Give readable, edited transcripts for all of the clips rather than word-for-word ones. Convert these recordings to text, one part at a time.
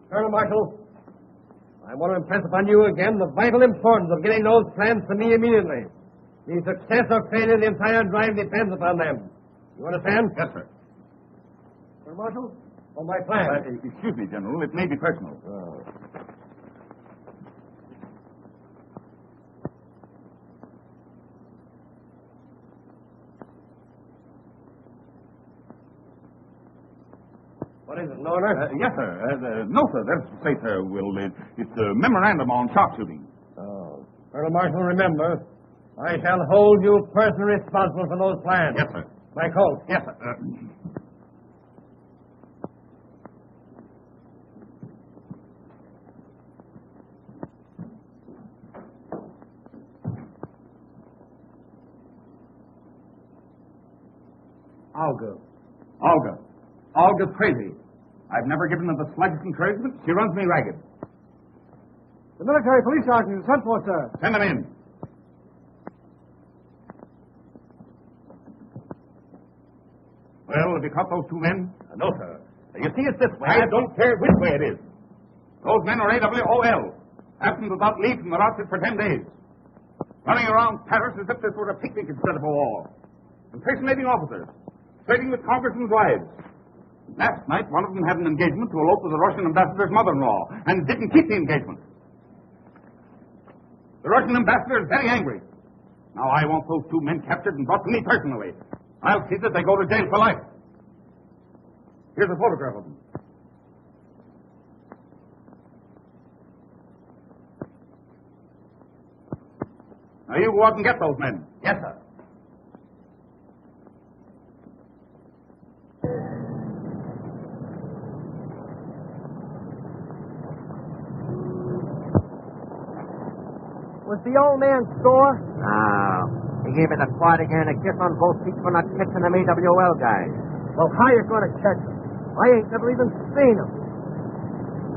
Colonel Marshall, I want to impress upon you again the vital importance of getting those plans to me immediately. The success or failure of the entire drive depends upon them. You understand? Yes, sir. Colonel Marshall, on my plan. Excuse me, General. It may be personal. Oh. What is it, an order? Yes, sir. No, sir. That's to say, sir, it's a memorandum on sharpshooting. Oh. Colonel Marshall, remember, I shall hold you personally responsible for those plans. Yes, sir. My coat. Yes, sir. Olga's crazy. I've never given her the slightest encouragement. She runs me ragged. The military police sergeant is sent for, sir. Send him in. Well, have you caught those two men? No, sir. You see, it's this way. I don't care which way it is. Those men are AWOL. Absent without leave from their outfit for 10 days. Running around Paris as if this were a picnic instead of a war. Impersonating officers. Trading with congressmen's wives. Last night, one of them had an engagement to elope with the Russian ambassador's mother-in-law and didn't keep the engagement. The Russian ambassador is very angry. Now I want those two men captured and brought to me personally. I'll see that they go to jail for life. Here's a photograph of them. Now you go out and get those men. Yes, sir. Was the old man sore? No. He gave me the quad again and a kiss on both feet for not catching them AWL guys. Well, how you going to catch him? I ain't never even seen him.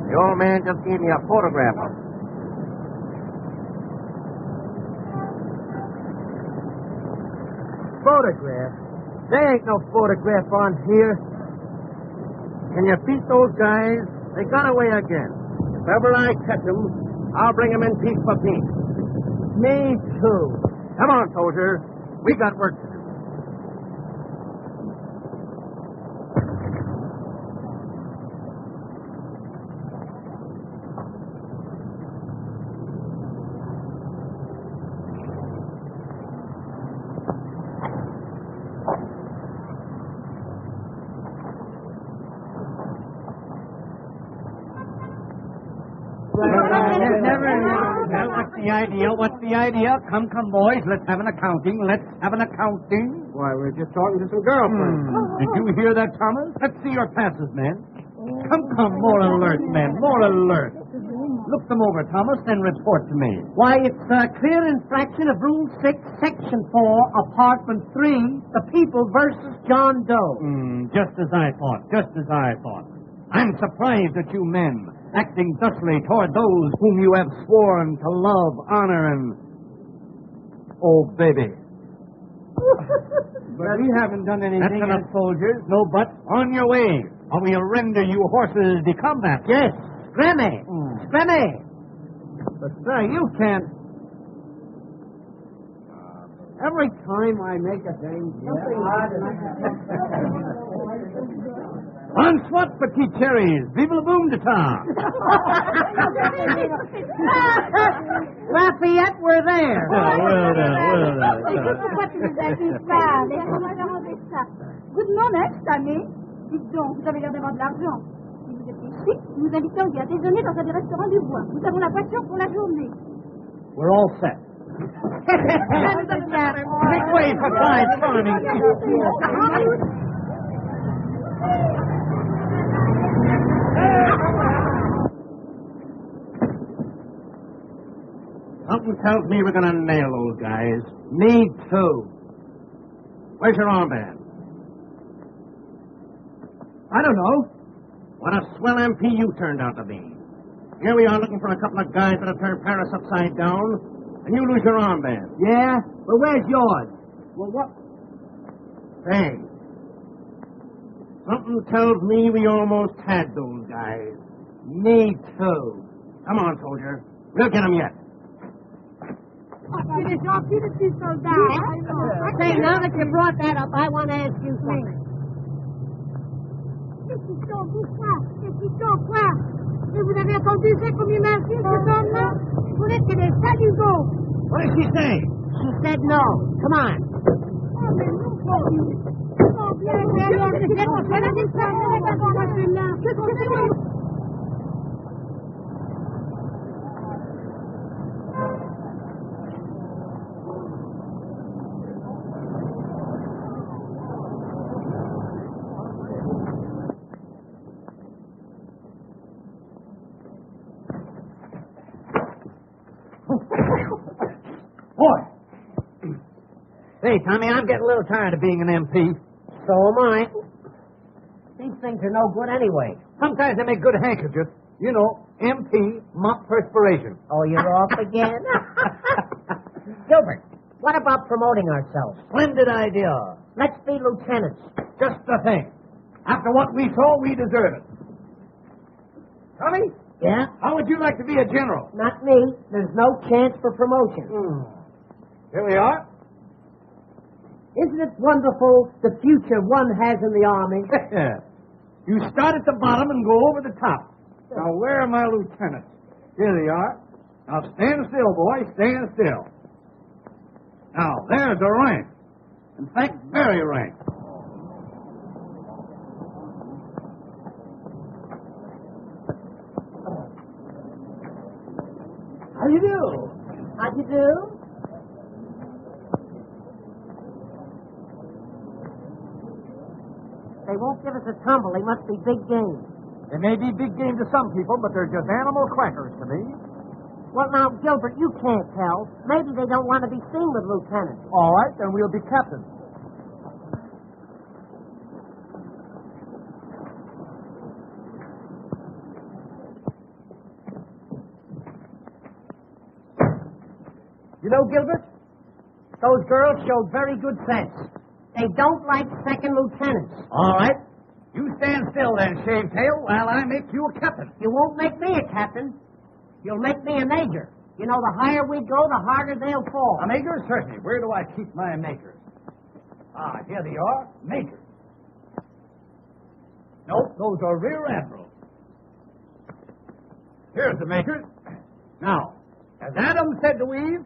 The old man just gave me a photograph of him. Photograph? There ain't no photograph on here. Can you beat those guys? They got away again. If ever I catch them, I'll bring them in piece for piece. Me too. Come on, soldiers. We got work to do. What's the idea? Come, boys. Let's have an accounting. Why, we're just talking to some girlfriends. Did you hear that, Thomas? Let's see your passes, men. Come. More alert, men. More alert. Look them over, Thomas, then report to me. Why, it's a clear infraction of Rule 6, Section 4, Apartment 3, the people versus John Doe. Just as I thought. I'm surprised at you men, acting thusly toward those whom you have sworn to love, honor, and... Oh, baby. But we haven't done anything. That's enough, soldiers. No, but on your way, or we'll render you horses de combat. Yes, Scrammy. But, sir, you can't... Every time I make a dang On swat, petite cherries. Vive le boom de temps. Lafayette, we're there. Pourquoi tu nous as dit ça? Laissez-moi demander ça. Vous demandez cette année? Dites donc, vous avez l'air d'avoir de l'argent. Si vous êtes ici, nous invitons à déjeuner dans un des restaurants du bois. Nous avons la voiture pour la journée. We're all set. Make way for Clyde Farming. Something tells me we're going to nail those guys. Me too. Where's your armband? I don't know. What a swell MP you turned out to be. Here we are looking for a couple of guys that have turned Paris upside down, and you lose your armband. Yeah? Well, where's yours? Well, what? Say, something tells me we almost had those guys. Me too. Come on, soldier. We'll get them yet. C'est des gentils, les petits soldats. Say, now that you brought that up, I want to ask you something. Qu'est-ce qu'ils sont, quoi? Et vous avez entendu ça comme il m'a dit, cet homme-là? Vous êtes que des salugos. What did she say? She said no. Come on. Oh, mais non, oh, bien, qu'est-ce que c'est? Hey, Tommy, I'm getting a little tired of being an MP. So am I. These things are no good anyway. Sometimes they make good handkerchiefs. You know, MP, mop perspiration. Oh, you're off again? Gilbert, what about promoting ourselves? Splendid idea. Let's be lieutenants. Just the thing. After what we saw, we deserve it. Tommy, Yeah? how would you like to be a general? Not me. There's no chance for promotion. Here we are. Isn't it wonderful the future one has in the Army? You start at the bottom and go over the top. Now, where are my lieutenants? Here they are. Now, stand still, boy. Stand still. Now, there's a rank. In fact, very rank. How you do? How you do? They won't give us a tumble. They must be big game. They may be big game to some people, but they're just animal crackers to me. Well, now, Gilbert, you can't tell. Maybe they don't want to be seen with lieutenants. All right, then we'll be captains. You know, Gilbert, those girls showed very good sense. They don't like second lieutenants. All right. You stand still then, Shavetail, while I make you a captain. You won't make me a captain. You'll make me a major. You know, the higher we go, the harder they'll fall. A major? Certainly. Where do I keep my majors? Ah, here they are. Majors. Nope, those are rear admirals. Here's the majors. Now, as Adam said to Eve,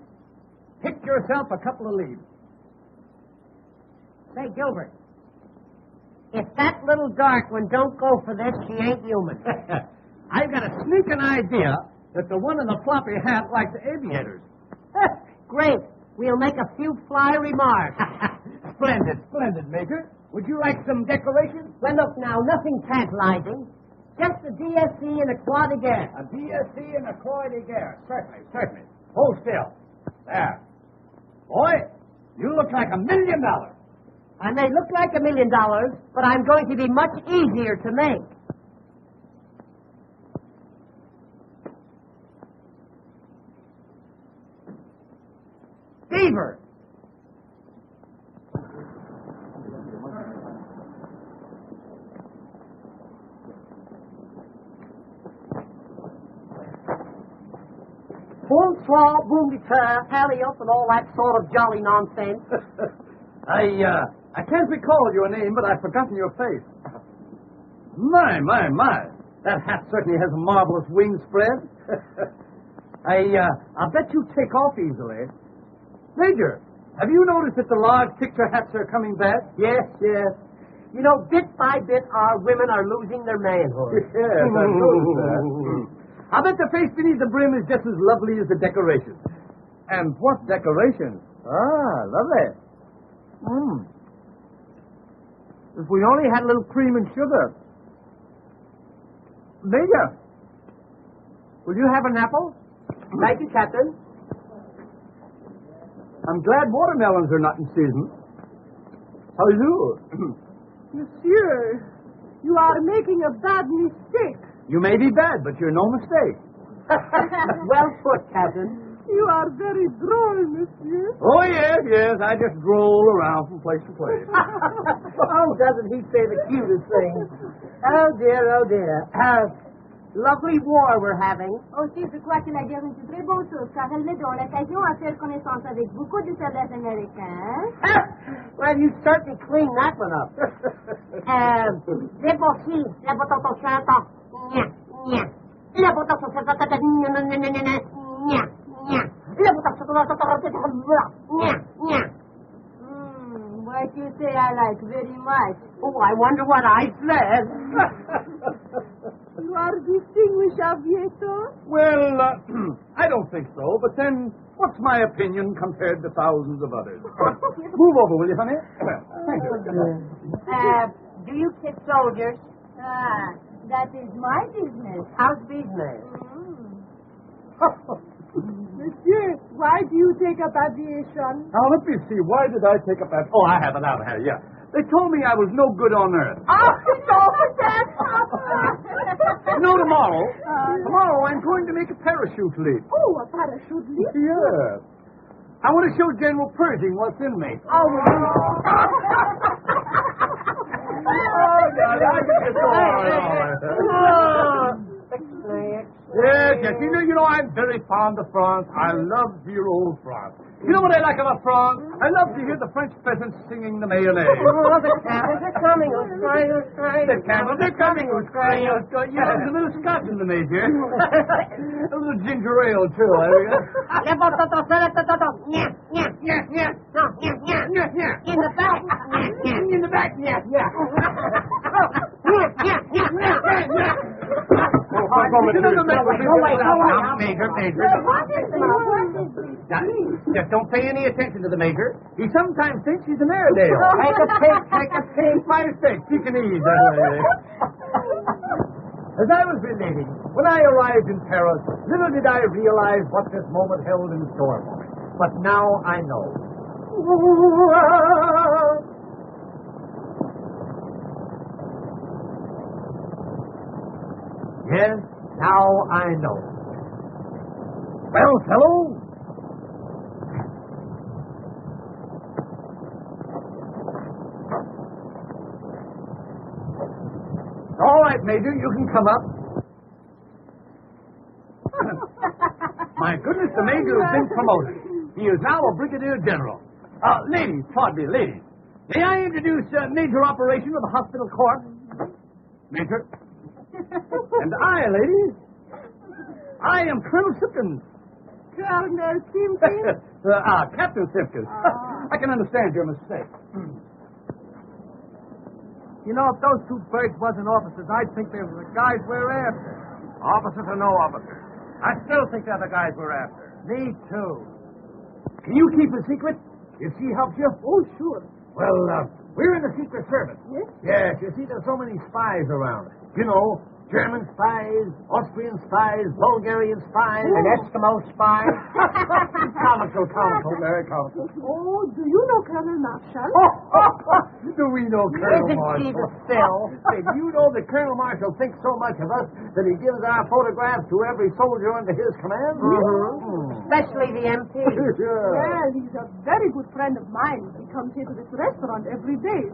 pick yourself a couple of leaves. Say, Gilbert, if that little dark one don't go for this, she ain't human. I've got a sneaking idea that the one in the floppy hat likes aviators. Great. We'll make a few fly remarks. Splendid, splendid, Major. Would you like some decorations? Well, look now, nothing tantalizing. Just a DSC and a Croix de Guerre. A DSC and a Croix de Guerre. Certainly, certainly. Hold still. There. Boy, you look like $1 million. I may look like $1 million, but I'm going to be much easier to make. Beaver. Bonsoir, boom guitar, alley up, and all that sort of jolly nonsense. I can't recall your name, but I've forgotten your face. My. That hat certainly has a marvelous wing spread. I'll bet you take off easily. Major, have you noticed that the large picture hats are coming back? Yes. You know, bit by bit, our women are losing their manhood. Yes, I've noticed that. I bet the face beneath the brim is just as lovely as the decoration. And what decoration? Ah, lovely. If we only had a little cream and sugar. Major, will you have an apple? Thank you, Captain. I'm glad watermelons are not in season. How do you do? Monsieur, You are making a bad mistake. You may be bad, but you're no mistake. Well put, Captain. You are very droll, monsieur. Oh, yes. I just roll around from place to place. Oh, doesn't he say the cutest things? Oh, dear. Lovely war we're having. Aussi, je crois que la guerre est une très bonne chose, car elle me donne l'occasion à faire connaissance avec beaucoup de soldats américains. Well, you certainly cleaned that one up. La botton chantant. La botton What you say I like very much. Oh, I wonder what I said. You are distinguished aviator? Well, I don't think so, but then what's my opinion compared to thousands of others? Move over, will you, honey? Thank you. Do you kiss soldiers? Ah, that is my business. How's business? Monsieur, why do you take up aviation? Now, let me see. Why did I take up that? Oh, I have it out here, yeah. They told me I was no good on Earth. Oh, no, that's Tomorrow. Tomorrow I'm going to make a parachute leap. Oh, a parachute leap? Yes. I want to show General Pershing what's in me. Oh, God, I can just go on. Yes. You know, I'm very fond of France. I love dear old France. You know what I like about France? I love to hear the French peasants singing the Mayonnaise. Oh, the camels are coming. The camels are coming. You know, there's a little Scotch in the Major. A little ginger ale, too. In the back. In the back, yeah. Just don't pay any attention to the Major. He sometimes thinks he's an Airedale. Take a pig. Fight a steak. Pekingese. As I was relating, when I arrived in Paris, little did I realize what this moment held in store for me. But now I know. Yes, now I know. Well, fellow. All right, Major, you can come up. My goodness, the Major has been promoted. He is now a Brigadier General. Ladies, pardon me, ladies. May I introduce Major Operation of the Hospital Corps? Major. And I, ladies, I am Colonel Simpkins. Colonel Simpkins? Captain Simpkins. I can understand your mistake. You know, if those two birds wasn't officers, I'd think they were the guys we're after. Officers or no officers, I still think they're the guys we're after. Me too. Can you keep a secret if she helps you? Oh, sure. Well, we're in the Secret Service. Yes? Yes, you see, there's so many spies around. You know, German spies, Austrian spies, Bulgarian spies, An Eskimo spy. comical, very comical. Oh, do you know Colonel Marshall? Do we know Colonel Isn't she Marshall? the still? Say, do you know that Colonel Marshall thinks so much of us that he gives our photographs to every soldier under his command? Especially the MP. Well, he's a very good friend of mine. He comes here to this restaurant every day.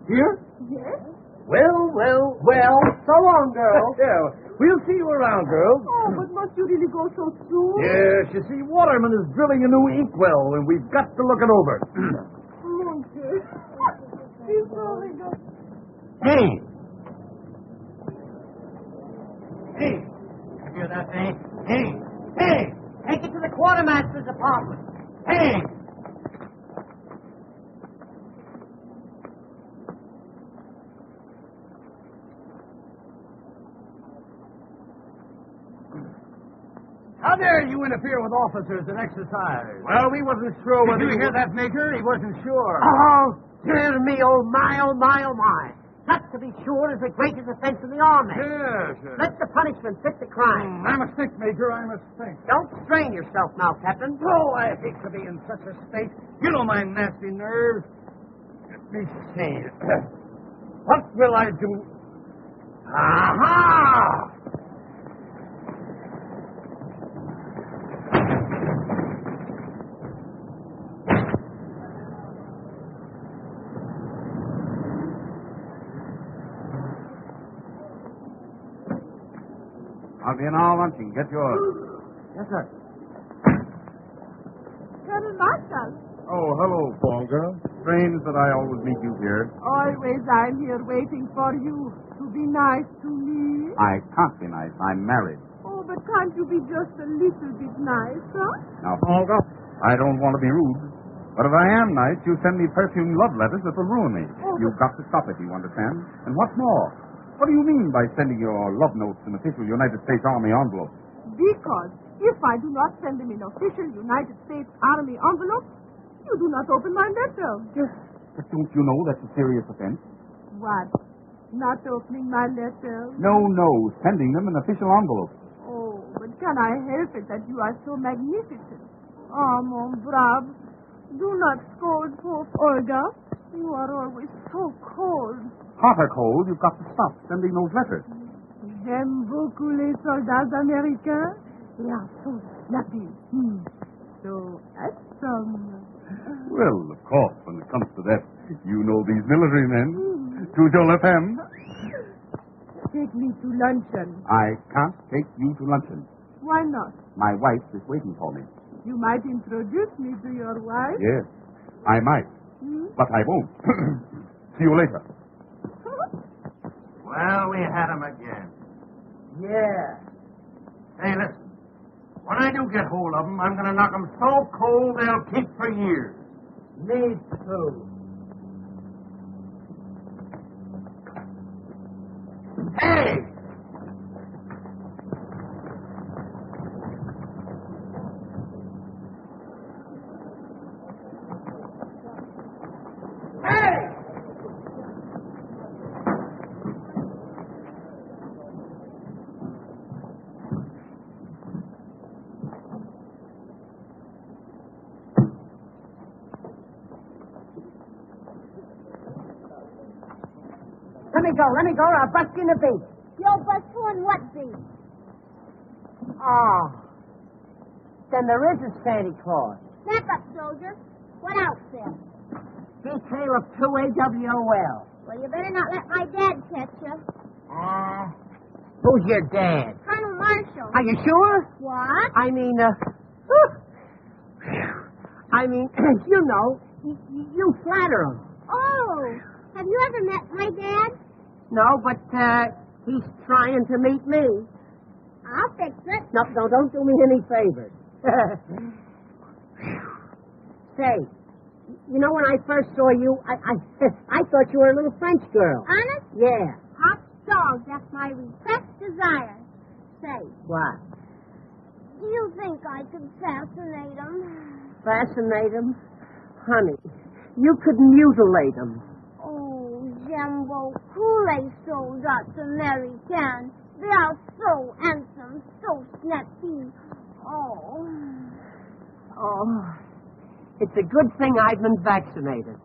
Here? Yes? Well, So long, girl. yeah, we'll see you around, girls. Oh, but must you really go so soon? Yes, you see, Waterman is drilling a new inkwell, and we've got to look it over. Mon Dieu. He's really good. Hey! You hear that, Hey! Take it to the quartermaster's apartment. Hey! How dare you interfere with officers in exercise? Well, we wasn't sure whether... Did you hear that, Major? He wasn't sure. Oh, dear me, oh my. Not to be sure is the greatest offense in the army. Yes. Let the punishment fit the crime. I must think, Major, I must think. Don't strain yourself now, Captain. Oh, I hate to be in such a state. You know my nasty nerves. Let me see. What will I do? Aha! I'll be in our luncheon. Get yours. Yes, sir. Colonel Marshall. Oh, hello, Paul girl. Strange that I always meet you here. Always I'm here waiting for you to be nice to me. I can't be nice. I'm married. Oh, but can't you be just a little bit nice, huh? Now, Paul girl, I don't want to be rude. But if I am nice, you send me perfumed love letters that will ruin me. Oh, You've got to stop it, you understand? And what's more, what do you mean by sending your love notes in official United States Army envelopes? Because if I do not send them in official United States Army envelope, you do not open my letter. But don't you know that's a serious offense? What? Not opening my letter? No, sending them in official envelopes. Oh, but can I help it that you are so magnificent? Oh, mon brave, do not scold poor Olga. You are always so cold. Hot or cold, you've got to stop sending those letters. J'aime beaucoup les soldats américains. They are so snappy. So handsome. Well, of course, when it comes to that, you know these military men. Toujours la femme. Take me to luncheon. I can't take you to luncheon. Why not? My wife is waiting for me. You might introduce me to your wife. Yes, I might, but I won't. See you later. Well, we had him again. Yeah. Hey, listen. When I do get hold of them, I'm going to knock them so cold they'll keep for years. Me too. Hey! Hey! Let me go, or I'll bust you in the beak. You'll bust who and what beat? Oh. Then there is a Santa Claus. Snap up, soldier. What outfit? Detail of 2 AWOL. Well, you better not let my dad catch you. Who's your dad? Colonel Marshall. Are you sure? What? I mean, you know, you flatter him. Oh, have you ever met my dad? No, but, he's trying to meet me. I'll fix it. No, don't do me any favors. Say, you know, when I first saw you, I thought you were a little French girl. Honest? Yeah. Hot dog, that's my repressed desire. Say, What? do you think I could fascinate him? Fascinate him? Honey, you could mutilate him. Oh, j'aime beaucoup les soldats américains. They are so handsome, so snappy. Oh. Oh, it's a good thing I've been vaccinated.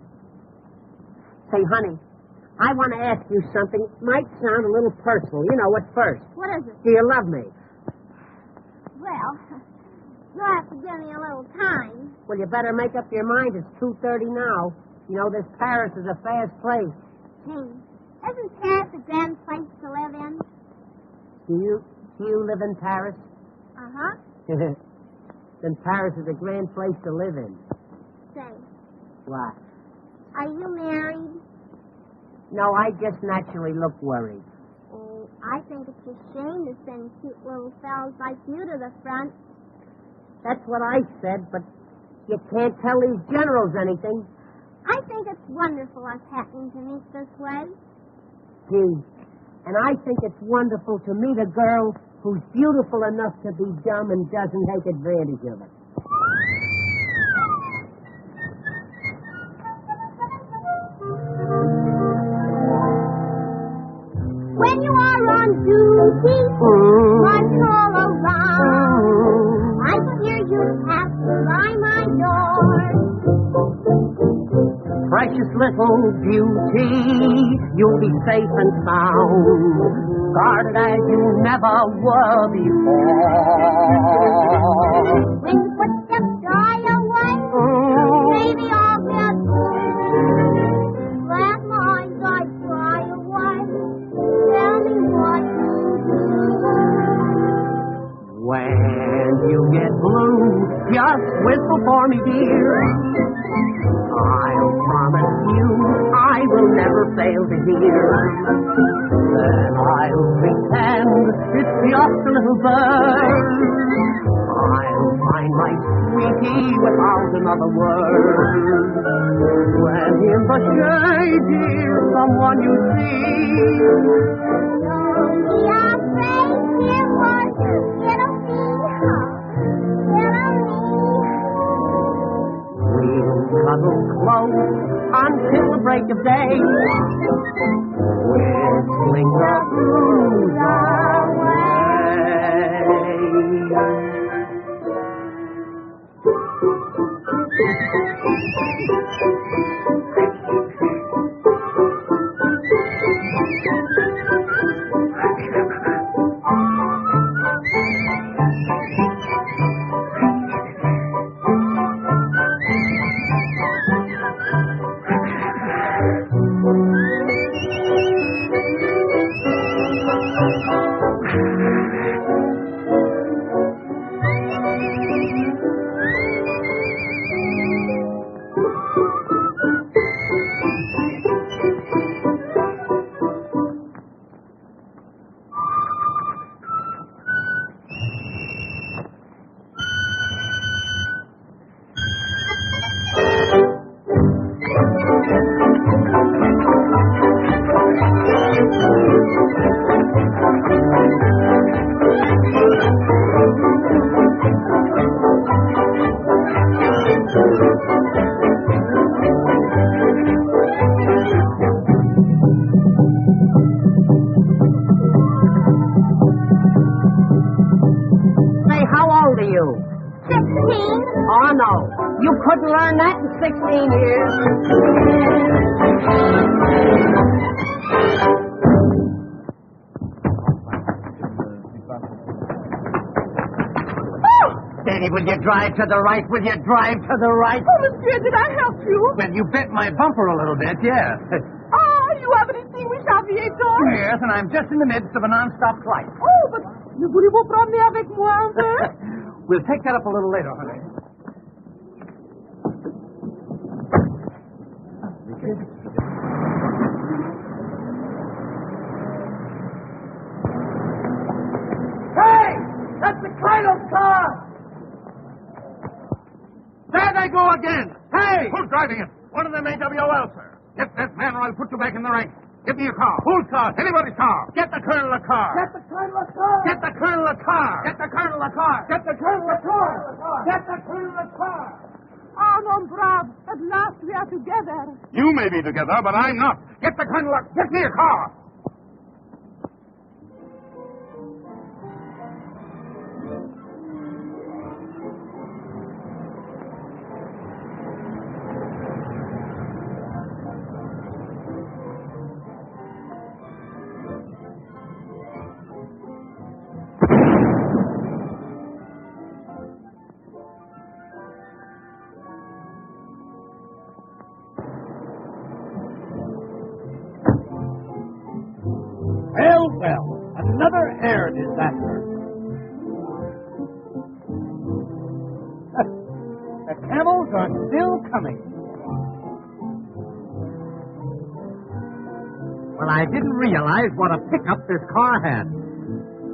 Say, honey, I want to ask you something. It might sound a little personal, you know, at first. What is it? Do you love me? Well, you'll have to give me a little time. Well, you better make up your mind. It's 2:30 now. You know, this Paris is a fast place. Hey, isn't Paris a grand place to live in? Do you live in Paris? Uh-huh. Then Paris is a grand place to live in. Say, What? are you married? No, I just naturally look worried. Oh, I think it's a shame to send cute little fellows like you to the front. That's what I said, but you can't tell these generals anything. I think it's wonderful us happening to meet this way. Gee, and I think it's wonderful to meet a girl who's beautiful enough to be dumb and doesn't take advantage of it. When you are on duty, running all around, I can hear you pass by my door. Precious little beauty, you'll be safe and sound, guarded as you never were before. When you put the fly away, maybe I'll get blue. Last night I fly away. Tell me what you do. When you get blue, just whistle for me, dear. I'll promise you I will never fail to hear. Then I'll pretend it's just a little bird. I'll find my sweetie without another word. When in the shade, dear, someone you see. Don't be afraid, dear one. It'll be We'll cuddle close until the break of day. Whistling the blues Say, how old are you? 16. Oh, no. You couldn't learn that in 16 years. Danny, will you drive to the right? Will you drive to the right? Oh, monsieur, did I help you? Well, you bent my bumper a little bit, yes. Ah, you haven't distinguished aviator? Yes, and I'm just in the midst of a non-stop flight. Oh, but ne voulez-vous promener avec moi un peu? We'll take that up a little later, honey. Hey! That's the Colonel's car! There they go again. Hey! Who's driving it? One of them AWL, sir. Get that man or I'll put you back in the ranks. Give me a car. Whose car? Anybody's car. Get the colonel a car. Get the Colonel's car! Get the colonel a car. Get the Colonel a car! Get the colonel a car. Get the Colonel a car! Ah, non, brave. At last we are together. You may be together, but I'm not. Get the colonel. Get me a car. Well, another air disaster. The camels are still coming. Well, I didn't realize what a pickup this car had.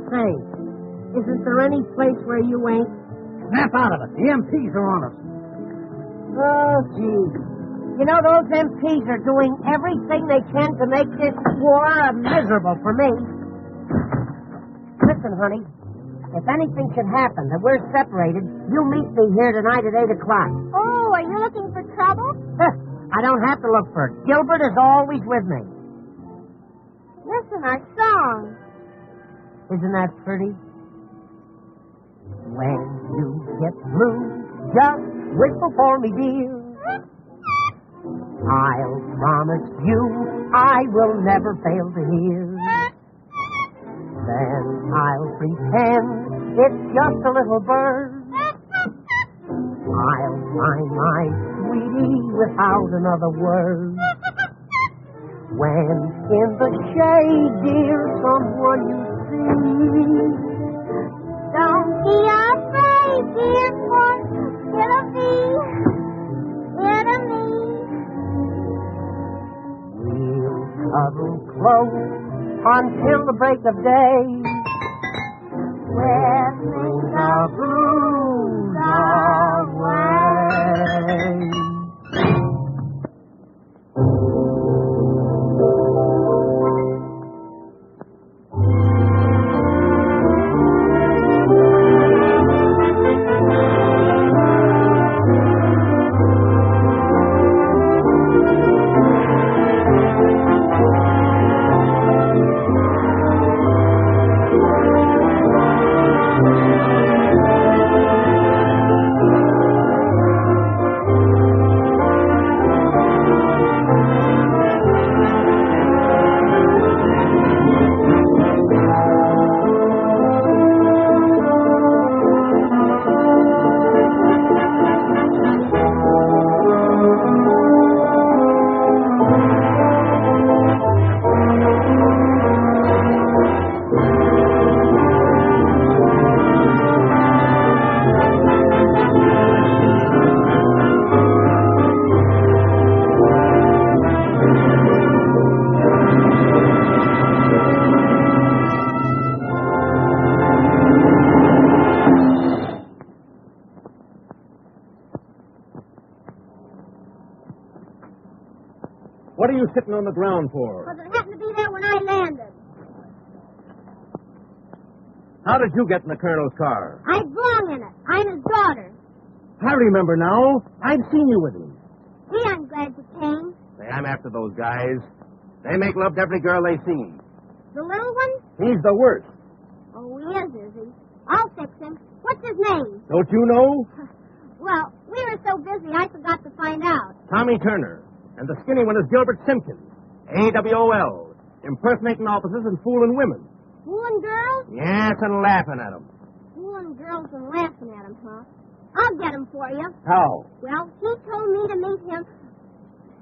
Say, isn't there any place where you ain't? Snap out of it. The MPs are on us. Oh, gee. You know, those MPs are doing everything they can to make this war miserable for me. Listen, honey, if anything should happen that we're separated, you meet me here tonight at 8 o'clock. Oh, are you looking for trouble? I don't have to look for it. Gilbert is always with me. Listen, our song. Isn't that pretty? When you get blue, just whistle for me, dear. I'll promise you I will never fail to hear. Then I'll pretend it's just a little bird. I'll find my sweetie without another word. When in the shade, dear, someone you see. Don't be afraid, dear, for it'll be me. We'll cuddle close until the break of day. When the blues away. What are you sitting on the ground for? Because it happened to be there when I landed. How did you get in the colonel's car? I belong in it. I'm his daughter. I remember now. I've seen you with him. Gee, I'm glad you came. Say, I'm after those guys. They make love to every girl they seen. The little one? He's the worst. Oh, he is he? I'll fix him. What's his name? Don't you know? Well, we were so busy I forgot to find out. Tommy Turner. And the skinny one is Gilbert Simpkins. AWOL. Impersonating officers and fooling women. Fooling girls? Yes, and laughing at them. Fooling girls and laughing at them, huh? I'll get him for you. How? Well, he told me to meet him.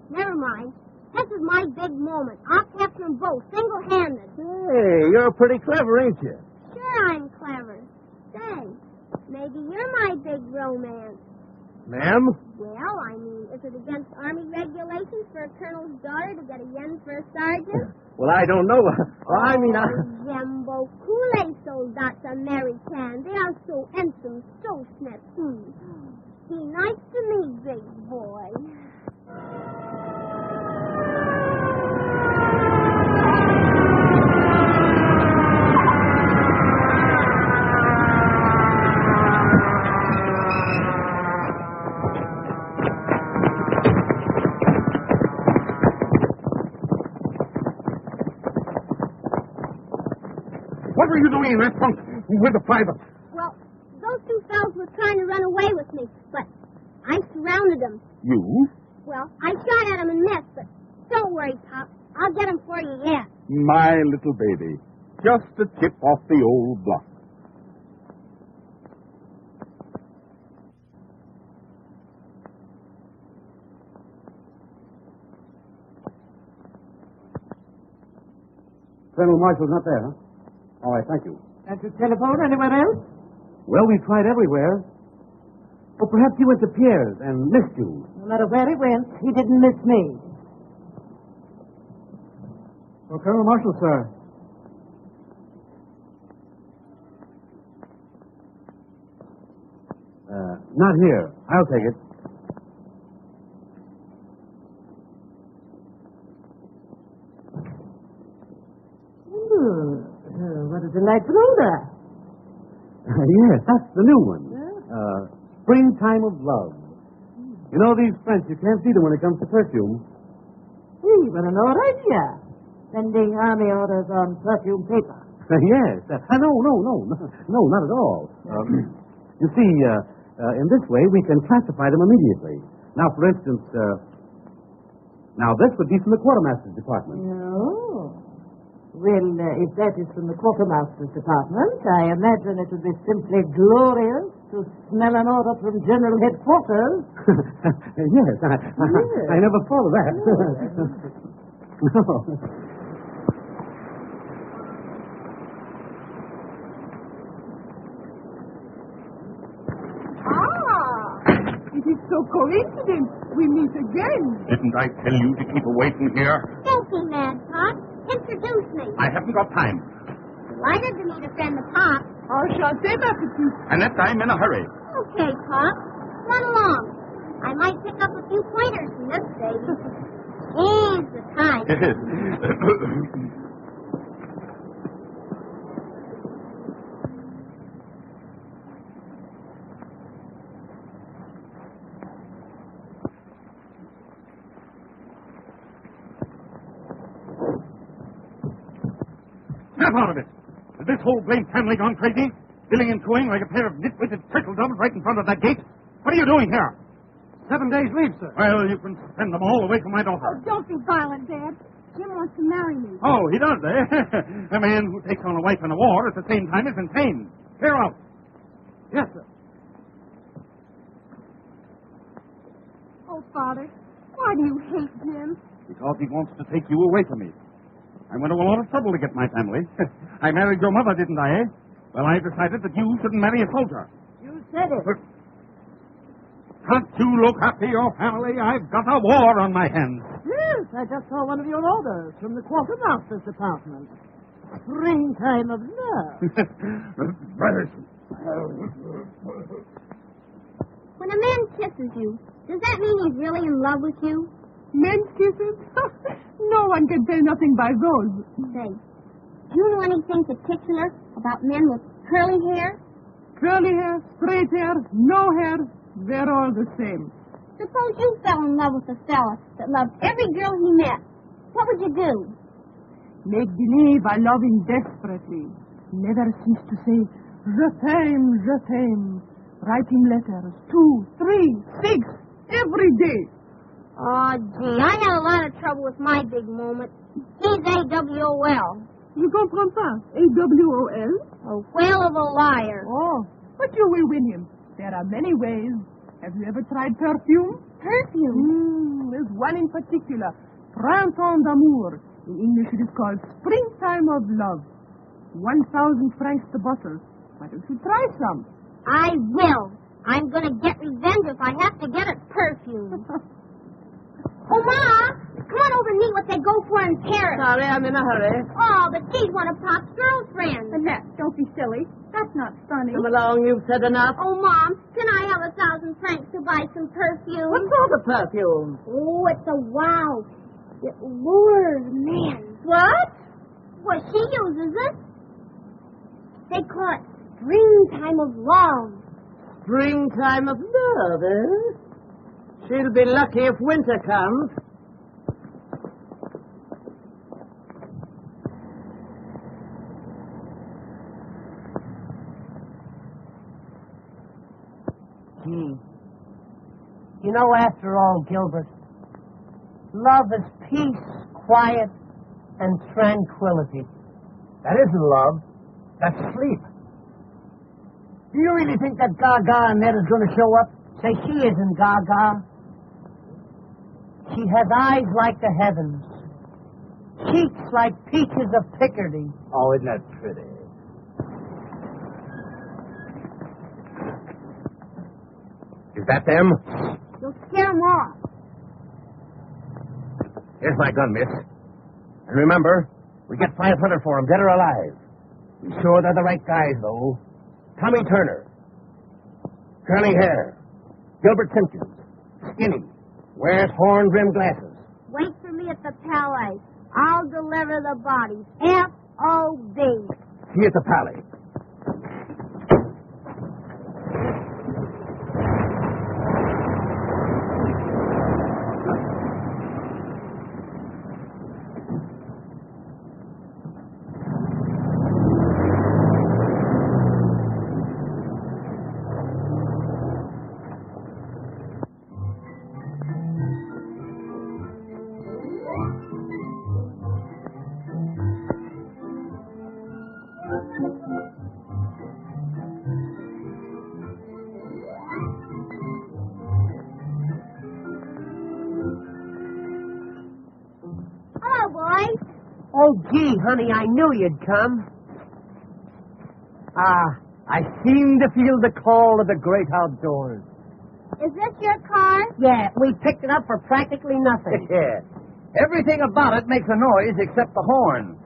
Never mind. This is my big moment. I'll capture them both, single-handed. Hey, you're pretty clever, ain't you? Sure I'm clever. Say, maybe you're my big romance. Ma'am? Well, I mean, is it against Army regulations for a colonel's daughter to get a yen for a sergeant? Well, I don't know. I mean, J'aime beaucoup les soldats américains. They are so handsome, so snappy. Be nice to me, big boy. What were you doing in that trunk with the private? Well, those two fellows were trying to run away with me, but I surrounded them. You? Well, I shot at them and missed, but don't worry, Pop. I'll get them for you yet. My little baby. Just a chip off the old block. Colonel Marshall's not there, huh? All right, thank you. Can't you telephone anywhere else? Well, we tried everywhere. Or perhaps he went to Pierre's and missed you. No matter where he went, he didn't miss me. Well, Colonel Marshall, sir. Not here. I'll take it. What a delightful odor. Yes, that's the new one. Springtime of Love. You know, these French, you can't beat them when it comes to perfume. Gee, what an odd idea. Sending army orders on perfume paper. Yes. No, not at all. You see, in this way, we can classify them immediately. Now, for instance, Now, this would be from the quartermaster's department. Oh. Well, if that is from the quartermaster's department, I imagine it would be simply glorious to smell an order from General Headquarters. Yes, I never thought of that. No. It is so coincident. We meet again. Didn't I tell you to keep away from here? Don't be mad, Pop. Introduce me. I haven't got time. Delighted to meet a friend of Pop. Enchanté, ma petite. Annette, I'm in a hurry. Okay, Pop. Run along. I might pick up a few pointers from this baby. He's the type. Snap out of it. Is this whole blamed family gone crazy? Billing and cooing like a pair of nitwitted turtle doves right in front of that gate? What are you doing here? 7 days leave, sir. Well, you can send them all away from my daughter. Don't be violent, Dad. Jim wants to marry me. Oh, he does, eh? A man who takes on a wife in a war at the same time is insane. Clear out. Yes, sir. Oh, Father, why do you hate Jim? Because he wants to take you away from me. I went to a lot of trouble to get my family. I married your mother, didn't I, eh? Well, I decided that you shouldn't marry a soldier. You said it. Can't you look after your family? I've got a war on my hands. Yes, I just saw one of your orders from the quartermaster's department. Springtime of love. Brothers. When a man kisses you, does that mean he's really in love with you? Men's kisses? No one can tell nothing by those. Say, do you know anything particular about men with curly hair? Curly hair, straight hair, no hair, they're all the same. Suppose you fell in love with a fella that loved every girl he met. What would you do? Make believe I love him desperately. Never cease to say, je t'aime. Write him letters, 2, 3, 6, every day. Oh, gee, I had a lot of trouble with my big moment. He's AWOL. You comprends pas? AWOL? A whale of a liar. Oh, but you will win him. There are many ways. Have you ever tried perfume? Perfume? There's one in particular. Printemps d'amour. In English it is called Springtime of Love. 1,000 francs the bottle. Why don't you try some? I will. I'm going to get revenge if I have to get it perfume. Oh, Ma, come on over and meet what they go for in Paris. Sorry, I'm in a hurry. Oh, but she's one of Pop's girlfriends. Annette, don't be silly. That's not funny. Come along, you've said enough. Oh, Mom, can I have 1,000 francs to buy some perfume? What sort of perfume? Oh, it's a wow. It lures men. What? Well, she uses it. They call it springtime of love. Springtime of love, eh? She'll be lucky if winter comes. Gee. You know, after all, Gilbert, love is peace, quiet, and tranquility. That isn't love. That's sleep. Do you really think that Gaga Annette is going to show up? Say, she isn't Gaga. She has eyes like the heavens, cheeks like peaches of Picardy. Oh, isn't that pretty? Is that them? You'll scare them off. Here's my gun, miss. And remember, we get 500 for them, dead or alive. Be sure they're the right guys, though. Tommy Turner. Curly hair. Gilbert Simpkins. Skinny. Wears horn-rimmed glasses. Wait for me at the Palais. I'll deliver the bodies. F.O.B. See you at the Palais. Oh, gee, honey, I knew you'd come. I seem to feel the call of the great outdoors. Is this your car? Yeah, we picked it up for practically nothing. Yeah. Everything about it makes a noise except the horn.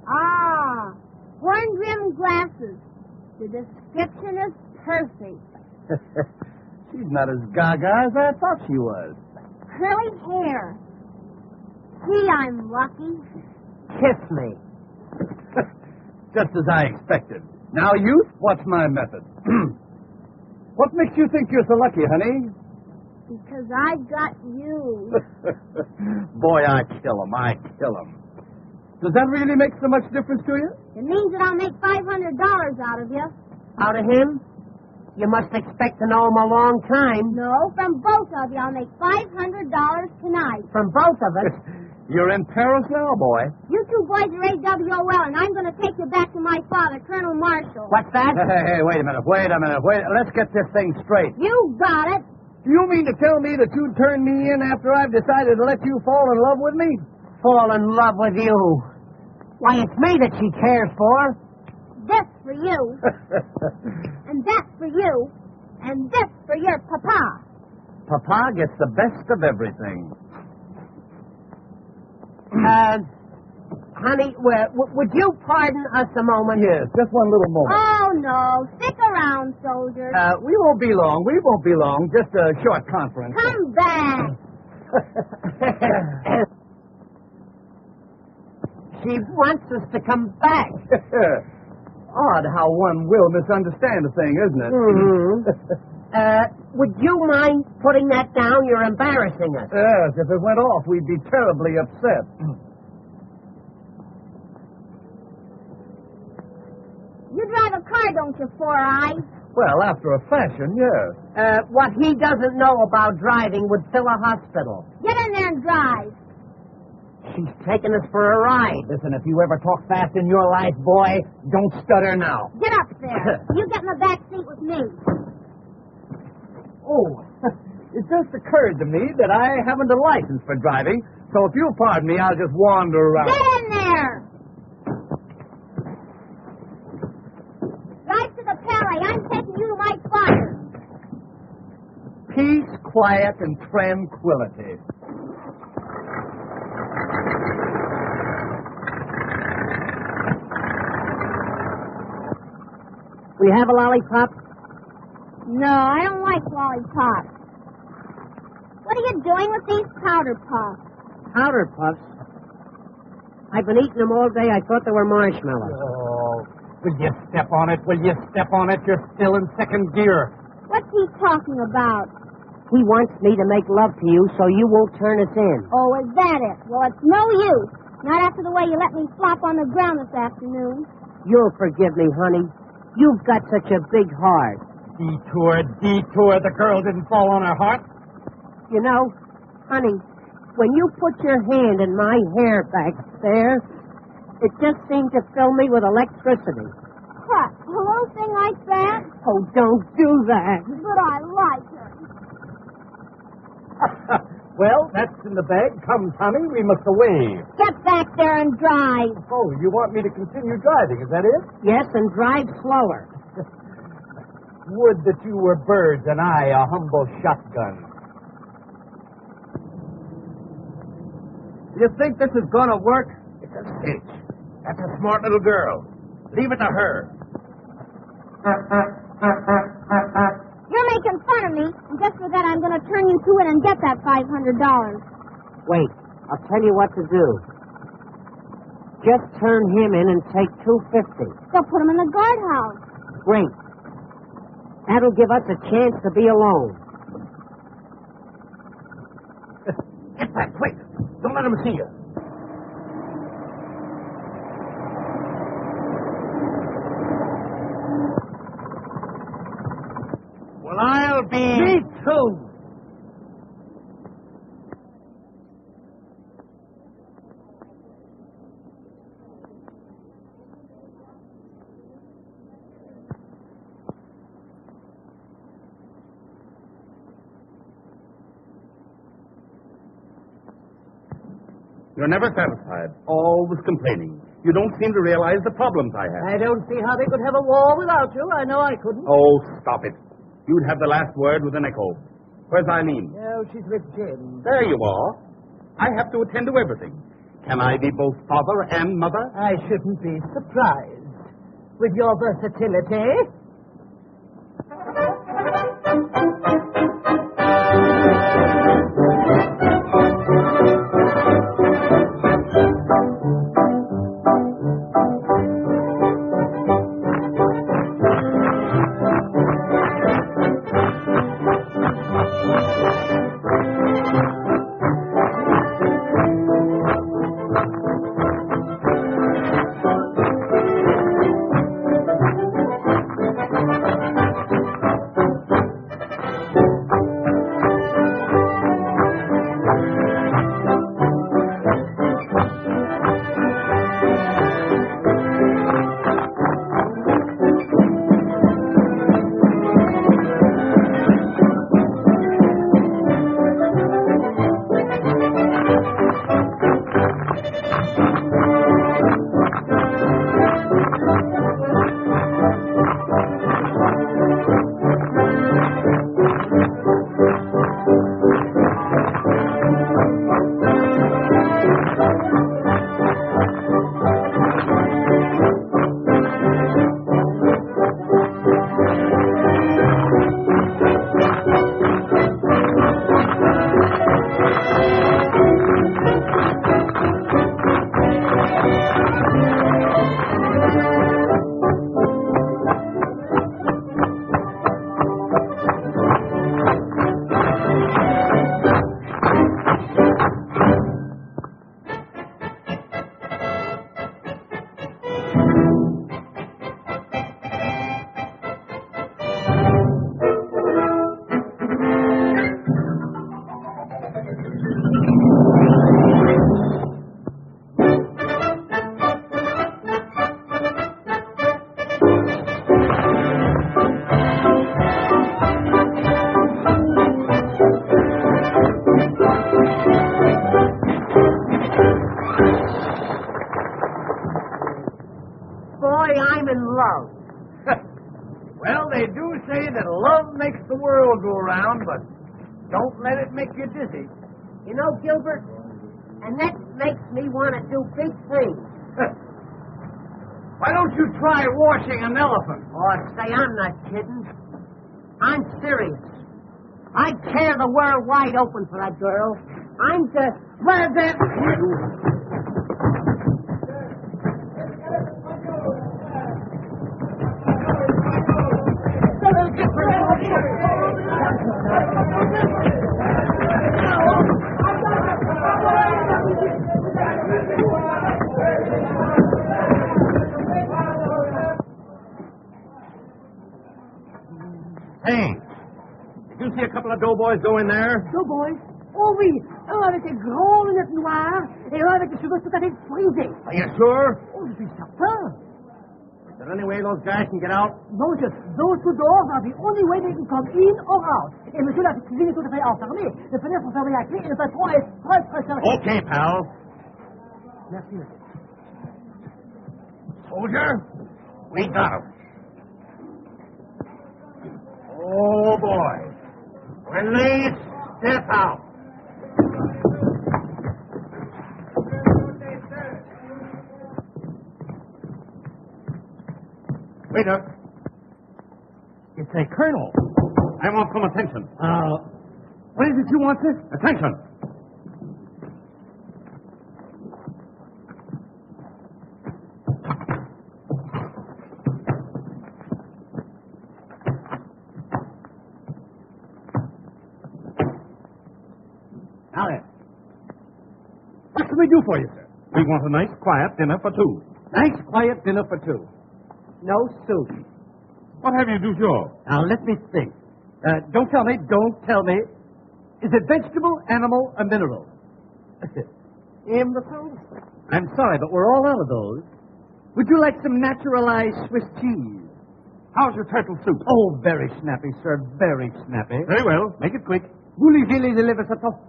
Ah, horn-rimmed glasses. The description is perfect. She's not as gaga as I thought she was. Curly hair. Gee, I'm lucky. Kiss me. Just as I expected. Now, youth, what's my method? What makes you think you're so lucky, honey? Because I've got you. Boy, I kill him. Does that really make so much difference to you? It means that I'll make $500 out of you. Out of him? You must expect to know him a long time. No, from both of you, I'll make $500 tonight. From both of us. You're in Paris now, boy. You two boys are AWOL, and I'm going to take you back to my father, Colonel Marshall. What's that? Hey, wait a minute. Let's get this thing straight. You got it. You mean to tell me that you'd turn me in after I've decided to let you fall in love with me? Fall in love with you. Why, it's me that she cares for. This for you. And that for you. And this for your papa. Papa gets the best of everything. Honey, would you pardon us a moment? Yes, just one little moment. Oh, no. Stick around, soldiers. We won't be long. Just a short conference. Come back. She wants us to come back. Odd how one will misunderstand a thing, isn't it? Mm-hmm. Would you mind putting that down? You're embarrassing us. Yes, if it went off, we'd be terribly upset. You drive a car, don't you, Four Eyes? Well, after a fashion, yes. What he doesn't know about driving would fill a hospital. Get in there and drive. She's taking us for a ride. Listen, if you ever talk fast in your life, boy, don't stutter now. Get up there. You get in the back seat with me. Oh, it just occurred to me that I haven't a license for driving, so if you'll pardon me, I'll just wander around. Get in there. Drive to the Palais. I'm taking you to my father. Peace, quiet, and tranquility. We have a lollipop? No, I don't like lollipops. What are you doing with these powder puffs? Powder puffs? I've been eating them all day. I thought they were marshmallows. Oh, will you step on it? You're still in second gear. What's he talking about? He wants me to make love to you so you won't turn us in. Oh, is that it? Well, it's no use. Not after the way you let me flop on the ground this afternoon. You'll forgive me, honey. You've got such a big heart. Detour. The girl didn't fall on her heart. You know, honey, when you put your hand in my hair back there, it just seemed to fill me with electricity. What? A little thing like that? Oh, don't do that. But I like it. Well, that's in the bag. Come, Tommy, we must away. Get back there and drive. Oh, you want me to continue driving, is that it? Yes, and drive slower. Would that you were birds and I a humble shotgun. You think this is going to work? It's a cinch. That's a smart little girl. Leave it to her. You're making fun of me, and just for that, I'm going to turn you to it and get that $500. Wait, I'll tell you what to do. Just turn him in and take $250. They'll put him in the guardhouse. Great. That'll give us a chance to be alone. Get back, quick. Don't let him see you. Well, I'll be... Me too. You're never satisfied. Always complaining. You don't seem to realize the problems I have. I don't see how they could have a war without you. I know I couldn't. Oh, stop it. You'd have the last word with an echo. Where's Eileen? No, she's with Jim. There you are. I have to attend to everything. Can I be both father and mother? I shouldn't be surprised. With your versatility. Well, they do say that love makes the world go round, but don't let it make you dizzy. You know, Gilbert, and that makes me want to do big things. Why don't you try washing an elephant? Oh, say, I'm not kidding. I'm serious. I'd tear the world wide open for that girl. I'm just... Well, that... Hey, did you see a couple of doughboys go in there? Doughboys? Oh oui, un avec des grandes lunettes noires et un avec des cheveux tout à fait frisés. Are you sure? Oh, je suis certain. Is there any way those guys can get out? Non, monsieur, those two doors are the only way they can come in or out. Et monsieur, la cuisine est tout à fait enfermée. Les fenêtres sont fermées à clé et le patron est très serré. Okay, pal. Merci, monsieur. Soldier, we got him. Oh, boy. When they step out. Waiter. It's a colonel. I want some attention. What is it you want, sir? Attention. Now then, what can we do for you, sir? We want a nice, quiet dinner for two. Nice, quiet dinner for two. No soup. What have you do, Joe? Now, let me think. Don't tell me. Is it vegetable, animal, or mineral? Imbecile? I'm sorry, but we're all out of those. Would you like some naturalized Swiss cheese? How's your turtle soup? Oh, very snappy, sir. Very snappy. Very well. Make it quick. Voulez-vous les lever sa top?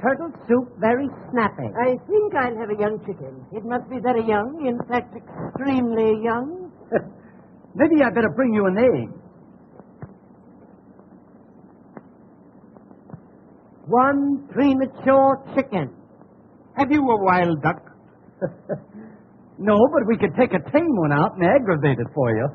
turtle soup very snappy. I think I'll have a young chicken. It must be very young, in fact, extremely young. Maybe I'd better bring you an egg. One premature chicken. Have you a wild duck? No, but we could take a tame one out and aggravate it for you.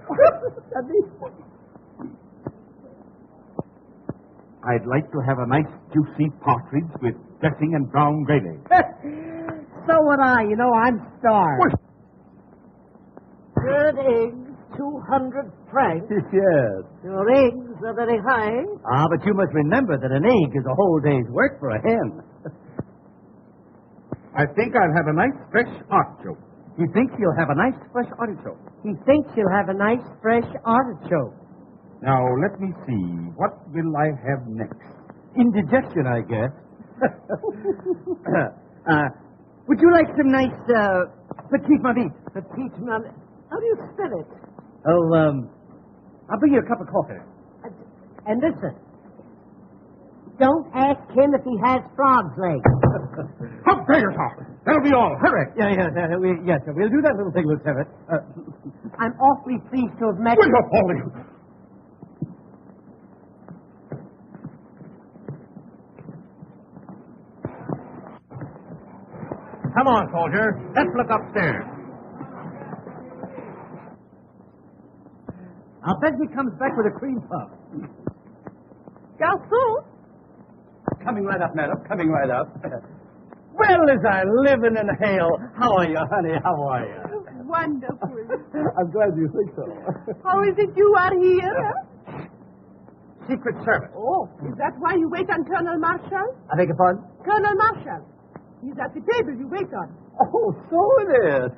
I'd like to have a nice, juicy partridge with dressing and brown gravy. So would I. You know, I'm starved. What? Good eggs, 200 francs. Yes. Your eggs are very high. Ah, but you must remember that an egg is a whole day's work for a hen. I think I'll have a nice, fresh artichoke. He thinks you'll have a nice fresh artichoke. He thinks you'll have a nice fresh artichoke. Now, let me see. What will I have next? Indigestion, I guess. Would you like some nice petite marie? Petite marie. How do you spell it? Oh, I'll bring you a cup of coffee. And listen, don't ask him if he has frog's legs. How dare you talk? That'll be all. Hurry. Yes, sir. We'll do that little thing, Lieutenant. I'm awfully pleased to have met Wait you. up, all of you. Come on, soldier. Let's look upstairs. I'll bet he comes back with a cream puff. Garçon, Coming right up, madam. Coming right up. Well, as I live in hell. How are you, honey? How are you? wonderful. I'm glad you think so. How is it you are here? Secret Service. Oh, is that why you wait on Colonel Marshall? I beg your pardon? Colonel Marshall. He's at the table you wait on. Oh, so it is.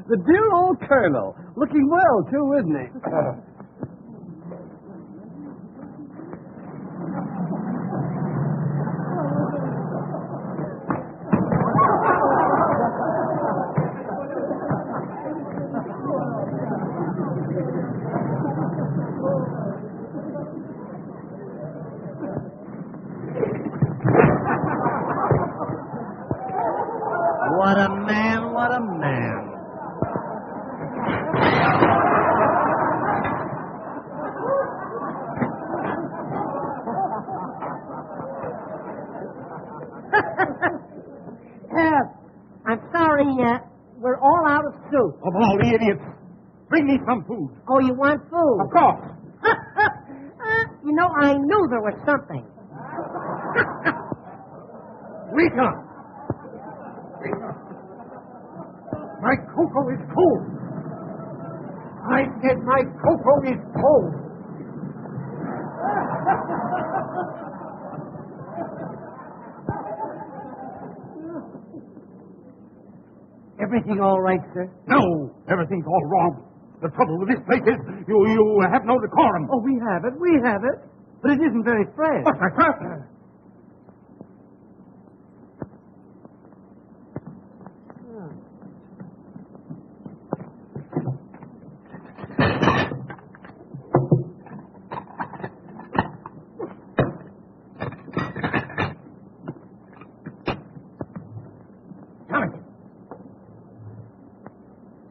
The dear old colonel. Looking well, too, isn't he? What a man, what a man. I'm sorry, we're all out of soup. Of all the idiots. Bring me some food. Oh, you want food? Of course. You know, I knew there was something. Rita! My cocoa is cold. I said my cocoa is cold. Everything all right, sir? No, everything's all wrong. The trouble with this place is you have no decorum. Oh, we have it. But it isn't very fresh. What's that, sir?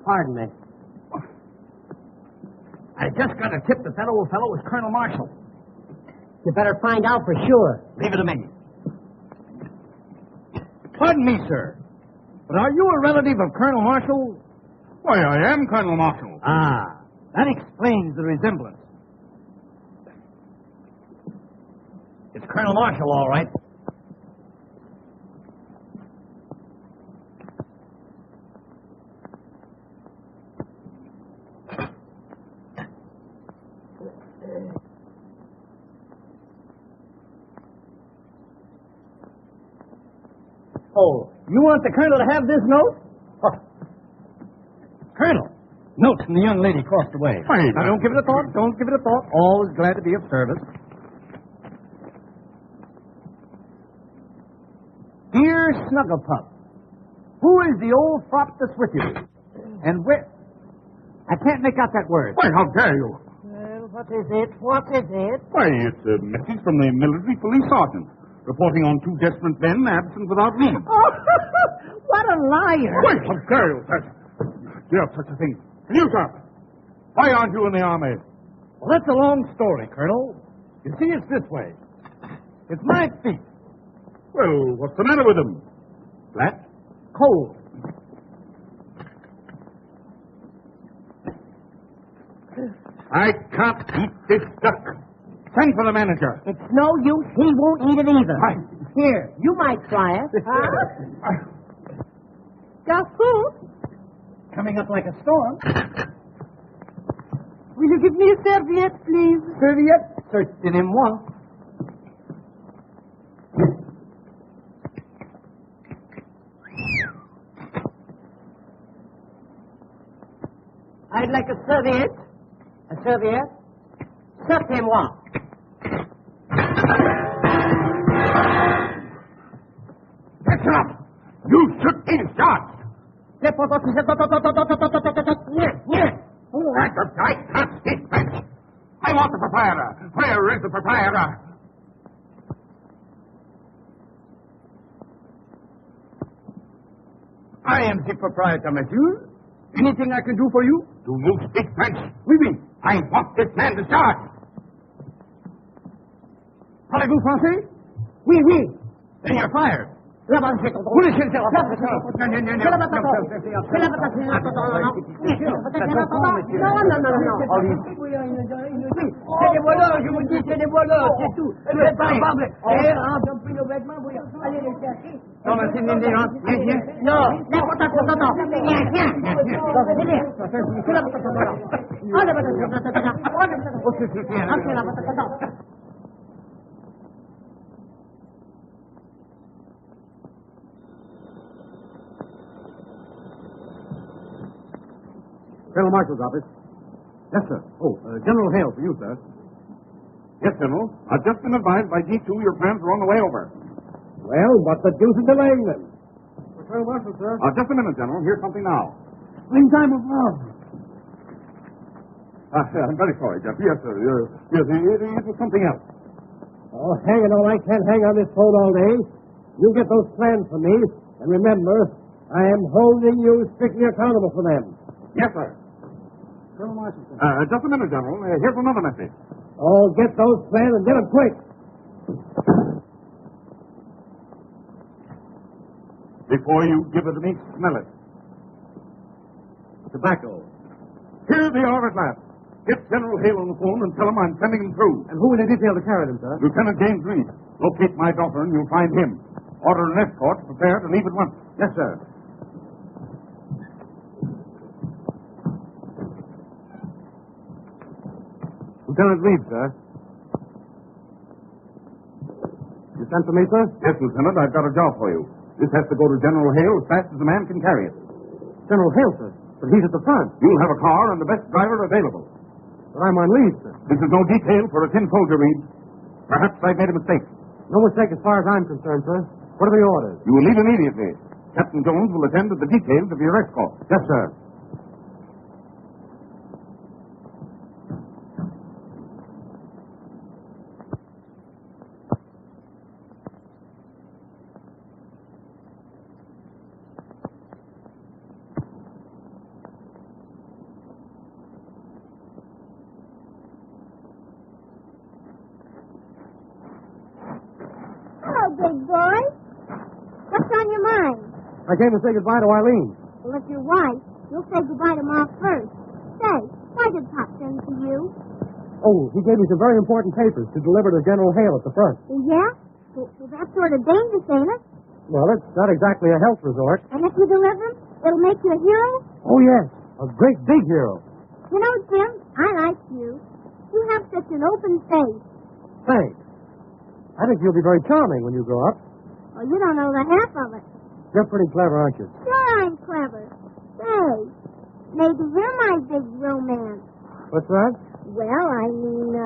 Pardon me. I just got a tip that old fellow was Colonel Marshall. You better find out for sure. Leave it a minute. Pardon me, sir. But are you a relative of Colonel Marshall? Why, I am Colonel Marshall. Ah, that explains the resemblance. It's Colonel Marshall, all right. Oh, you want the colonel to have this note? Oh. Colonel, note from the young lady crossed away. Wait, Now, don't give it a thought. Don't give it a thought. Always glad to be of service. Dear Snugglepup, who is the old fop that's with you? And where... I can't make out that word. Why, how dare you? Well, what is it? What is it? Why, it's a message from the military police sergeant. reporting on two desperate men absent without leave. Oh, what a liar. Wait, how dare you, sir? You have such a thing. And you, sir, why aren't you in the army? Well, that's a long story, Colonel. You see, it's this way. It's my feet. Well, what's the matter with them? Flat? Cold. I can't eat this duck. Send for the manager. It's no use. He won't eat it either. Right. Here, you might try it. Garçon, Coming up like a storm. will you give me a serviette, please? Serviette? Certainement. I'd like a serviette. A serviette? Certainement. That's enough. You should be charged. Yeah. All right, I can't speak French. I want the proprietor. Where is the proprietor? I am the proprietor, monsieur. Anything I can do for you? Do you speak French? Oui, oui. I want this man discharged. Parlez-vous français? Oui, oui. Then you're fired. Là-bas, c'est ton Vous laissez le faire. C'est la patate. C'est la patate. C'est la patate. Non, non. C'est des voleurs, je vous dis, c'est des voleurs, c'est tout. Vous êtes pas capables. Ils ont pris nos vêtements, vous allez les chercher. Non, mais c'est une indérence. Viens. Non, la patate, non. Viens. C'est la patate. Ah, la patate. C'est la patate. Colonel Marshal's office. Yes, sir. Oh, General Hale for you, sir. Yes, General. I've just been advised by G2 your plans are on the way over. Well, what the deuce is delaying them? Colonel Marshal, sir. Just a minute, General. Here's something now. Springtime of love. I'm very sorry, Jeff. Yes, sir. Yes, it was something else. Oh, hang it all. I can't hang on this phone all day. You get those plans for me. And remember, I am holding you strictly accountable for them. Yes, sir. Colonel Marshal, sir. Just a minute, General. Here's another message. Oh, get those plans and get them quick. Before you give it to me, smell it. Tobacco. Here they are at last. Get General Hale on the phone and tell him I'm sending him through. And who will they detail to carry them, sir? Lieutenant James Reed. Locate my daughter and you'll find him. Order an escort. Prepare to leave at once. Yes, sir. Lieutenant Reed, sir. You sent for me, sir? Yes, Lieutenant. I've got a job for you. This has to go to General Hale as fast as a man can carry it. General Hale, sir. But he's at the front. You'll have a car and the best driver available. But I'm on leave, sir. This is no detail for a tin soldier, Reed. Perhaps I've made a mistake. No mistake as far as I'm concerned, sir. What are the orders? You will leave immediately. Captain Jones will attend to the details of your escort. Yes, sir. Big boy. What's on your mind? I came to say goodbye to Eileen. Well, if you're white, you'll say goodbye to Ma first. Say, why did Pop send to you? Oh, he gave me some very important papers to deliver to General Hale at the front. Yeah? Well, that's sort of dangerous, ain't it? Well, it's not exactly a health resort. And if you deliver them, it'll make you a hero? Oh, yes. A great big hero. You know, Jim, I like you. You have such an open face. Thanks. I think you'll be very charming when you grow up. Well, you don't know the half of it. You're pretty clever, aren't you? Sure, I'm clever. Say, maybe you're my big romance. What's that? Well, I mean,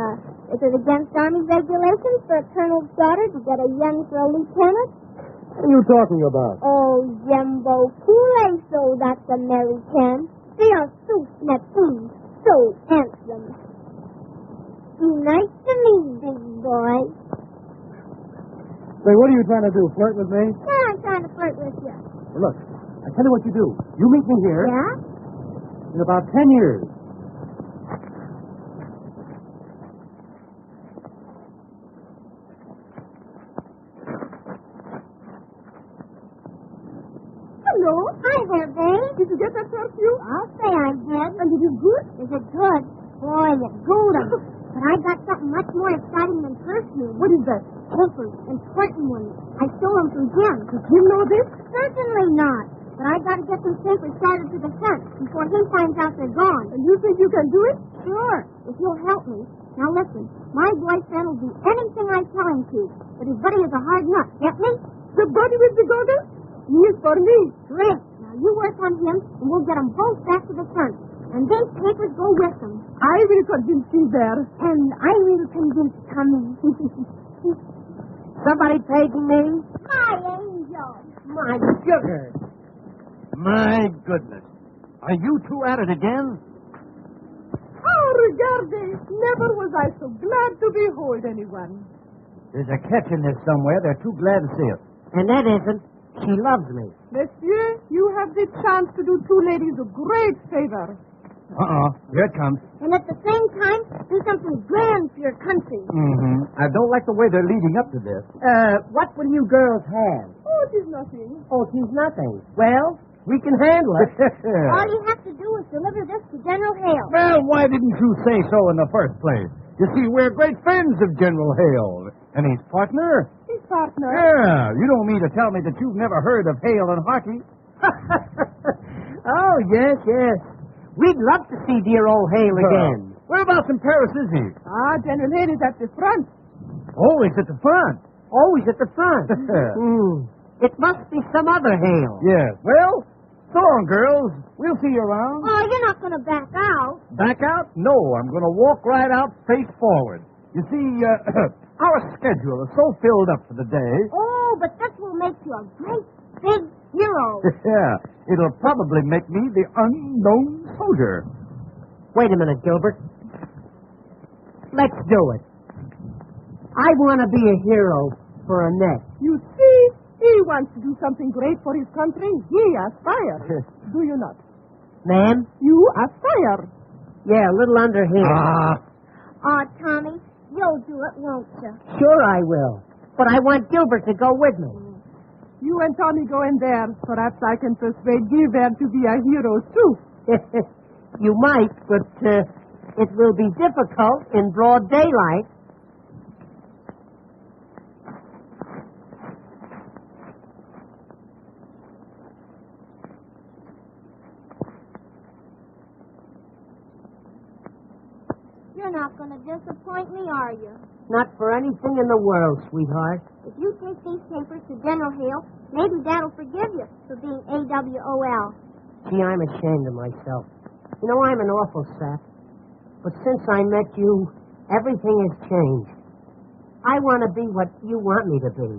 is it against Army regulations for a colonel's daughter to get a young for a lieutenant? What are you talking about? Oh, Jumbo, cool so that's American. They are so snappy, so handsome. Be nice to me, big boy. Say, what are you trying to do? Flirt with me? Yeah, I'm trying to flirt with you. Well, look, I tell you what you do. You meet me here Yeah? in about 10 years. Hello. Hi there, babe. Did you get that perfume? I'll say I did. And it is good? Is it good? Boy, it's golden. But I got something much more exciting than perfume. What is that? Papers, important ones. I stole them from Jim. Does Jim know this? Certainly not. But I got to get those papers started to the front before he finds out they're gone. And you think you can do it? Sure, if you'll help me. Now listen, my boyfriend will do anything I tell him to, but his buddy is a hard nut. Get me? The buddy with the goggles? He is for me. Great. Now you work on him, and we'll get them both back to the front. And these papers go with them. I will convince Gilbert. And I will convince Tommy. Somebody paging me? My angel. My sugar. My goodness. Are you two at it again? Oh, regarde. Never was I so glad to behold anyone. There's a catch in this somewhere. They're too glad to see us. And that isn't. She loves me. Monsieur, you have the chance to do two ladies a great favor. Here it comes. And at the same time, do something grand for your country. Mm-hmm. I don't like the way they're leading up to this. What will you girls have? Oh, it is nothing. Oh, she's nothing. Well, we can handle it. All you have to do is deliver this to General Hale. Well, why didn't you say so in the first place? You see, we're great friends of General Hale. And his partner? His partner. Yeah, you don't mean to tell me that you've never heard of Hale and Harkey? Oh, yes, yes. We'd love to see dear old Hale again. Whereabouts in Paris is he? Ah, General Hale is at the front. Oh, he's at the front. Always at the front. It must be some other Hale. Yes. Well, so long, girls. We'll see you around. Oh, you're not going to back out. Back out? No, I'm going to walk right out face forward. You see, our schedule is so filled up for the day. Oh, but this will make you a great big hero. Yeah, it'll probably make me the unknown soldier. Wait a minute, Gilbert. Let's do it. I want to be a hero for Annette. You see, he wants to do something great for his country. He aspires. Do you not? Ma'am? You aspire. Yeah, a little under here. Oh, Tommy, you'll do it, won't you? Sure I will. But I want Gilbert to go with me. You and Tommy go in there. Perhaps I can persuade Gilbert to be a hero, too. You might, but it will be difficult in broad daylight. You're not going to disappoint me, are you? Not for anything in the world, sweetheart. If you take these papers to General Hale, maybe Dad'll forgive you for being AWOL. Gee, I'm ashamed of myself. You know, I'm an awful sap. But since I met you, everything has changed. I want to be what you want me to be.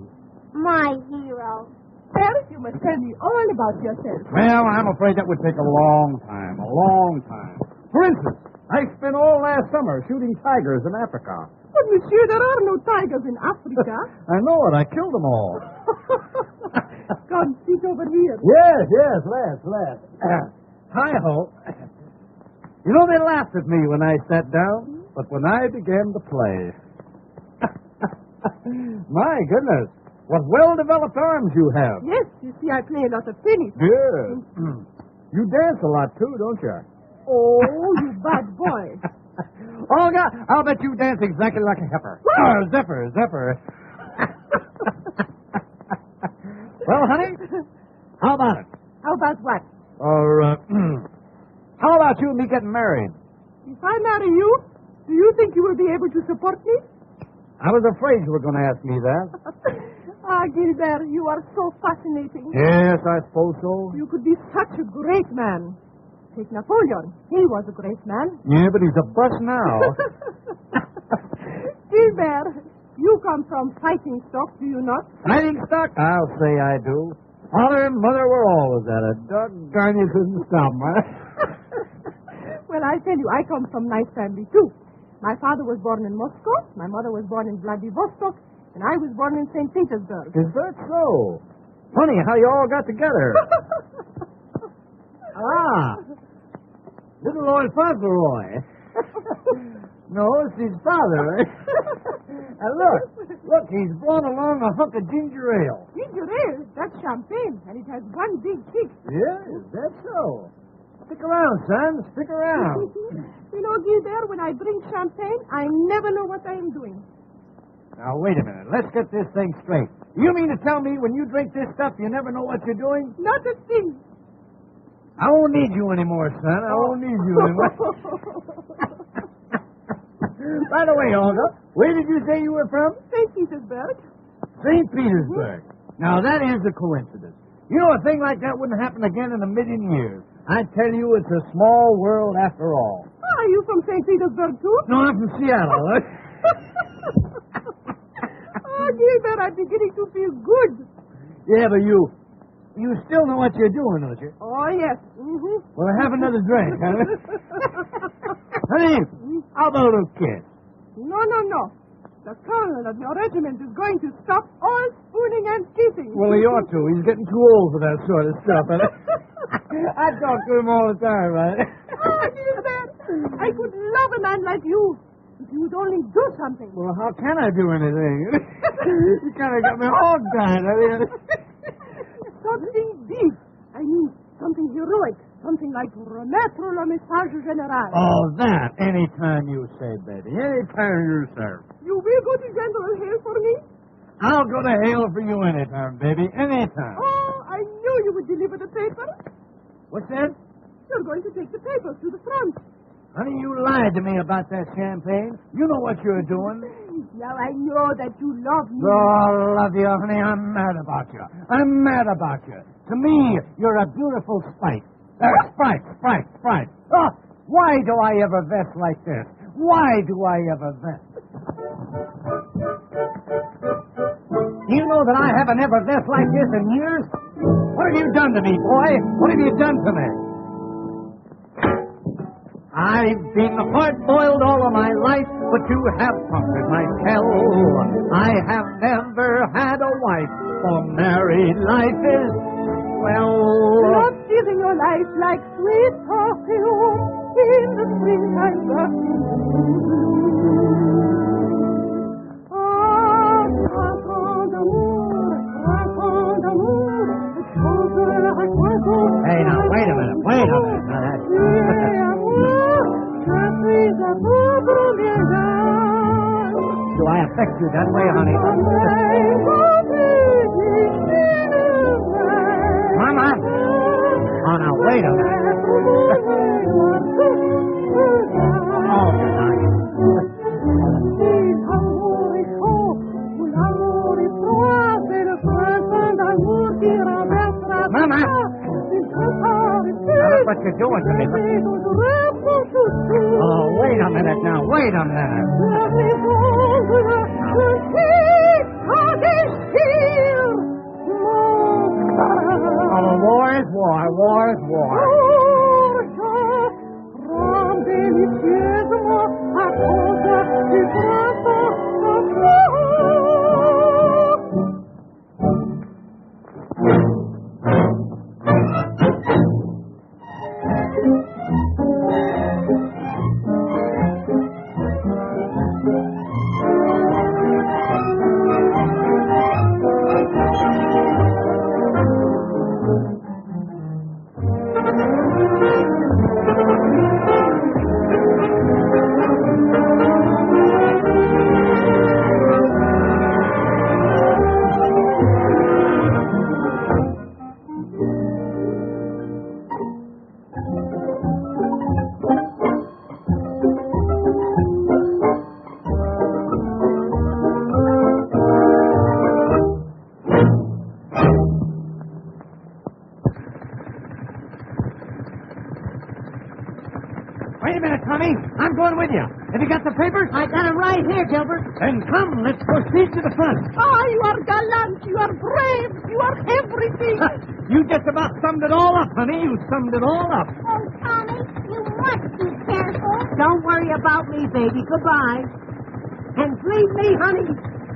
My hero. Well, you must tell me all about yourself. Well, I'm afraid that would take a long time. A long time. For instance, I spent all last summer shooting tigers in Africa. But, monsieur, there are no tigers in Africa. I know it. I killed them all. Come, sit over here. Yes, let's. Hi-ho. You know, they laughed at me when I sat down, but when I began to play... My goodness, what well-developed arms you have. Yes, you see, I play a lot of tennis. Yes. You dance a lot, too, don't you? Oh, you bad boy. Oh, God, I'll bet you dance exactly like a heifer. Zephyr. Well, honey, how about it? How about what? Or, how about you and me getting married? If I marry you, do you think you will be able to support me? I was afraid you were going to ask me that. Ah, Gilbert, you are so fascinating. Yes, I suppose so. You could be such a great man. Take Napoleon. He was a great man. Yeah, but he's a bust now. Gilbert, you come from fighting stock, do you not? Fighting stock? I'll say I do. Father and mother were always at it. Doggone, you couldn't stop, man. Well, I tell you, I come from nice family, too. My father was born in Moscow. My mother was born in Vladivostok. and I was born in St. Petersburg. Is that so? Funny how you all got together. Little Lord Fauntleroy. No, it's his father. And look, he's brought along a hunk of ginger ale. Ginger ale? That's champagne, and it has one big kick. Yeah, is that so? Stick around, son. Stick around. You know, Gilbert, when I drink champagne, I never know what I am doing. Now, wait a minute. Let's get this thing straight. You mean to tell me when you drink this stuff, you never know what you're doing? Not a thing. I won't need you anymore, son. I won't need you anymore. By the way, Olga, where did you say you were from? St. Petersburg. St. Petersburg. Now, that is a coincidence. You know, a thing like that wouldn't happen again in a million years. I tell you, it's a small world after all. Are you from St. Petersburg, too? No, I'm from Seattle. Oh, Gilbert, I'm beginning to feel good. Yeah, but you still know what you're doing, don't you? Oh, yes. Mm-hmm. Well, have another drink, honey. Honey, how about a kiss? No. The colonel of your regiment is going to stop all spooning and kissing. Well, he ought to. He's getting too old for that sort of stuff. I talk to him all the time, right? Oh, Gilbert, I could love a man like you if you would only do something. Well, how can I do anything? You kind of got me hog-tied. Something big. I mean, something heroic. Something like remettre le message général. Oh, that. Anytime you say, baby. Anytime you say. You will go to General Hale for me? I'll go to Hale for you anytime, baby. Anytime. Oh, I knew you would deliver the paper. What's that? You're going to take the papers to the front. Honey, you lied to me about that champagne. You know what you're doing. Now I know that you love me. Oh, love you, honey. I'm mad about you. I'm mad about you. To me, you're a beautiful sprite. Sprite. Oh, why do I ever vest like this? Why do I ever vest? You know that I haven't ever vest like this in years? What have you done to me, boy? What have you done to me? I've been hard-boiled all of my life, but you have conquered my shell. I have never had a wife, for married life is, well... Not giving your life like sweet perfume in the springtime bursting. Ah, chanson d'amour, Hey, now, wait a minute. Now, that's... Do I affect you that way, honey? Mama! Oh, now, wait a minute. Oh, Mama! Now, look what you're doing to me. Oh, wait a minute now. Wait a minute. Oh, war is war. War is war. Wait a minute, Tommy. I'm going with you. Have you got the papers? I got it right here, Gilbert. Then come, let's proceed to the front. Ah, you are gallant, you are brave, you are everything. You just about summed it all up, honey. You summed it all up. Oh, Tommy, you must be careful. Don't worry about me, baby. Goodbye. And believe me, honey,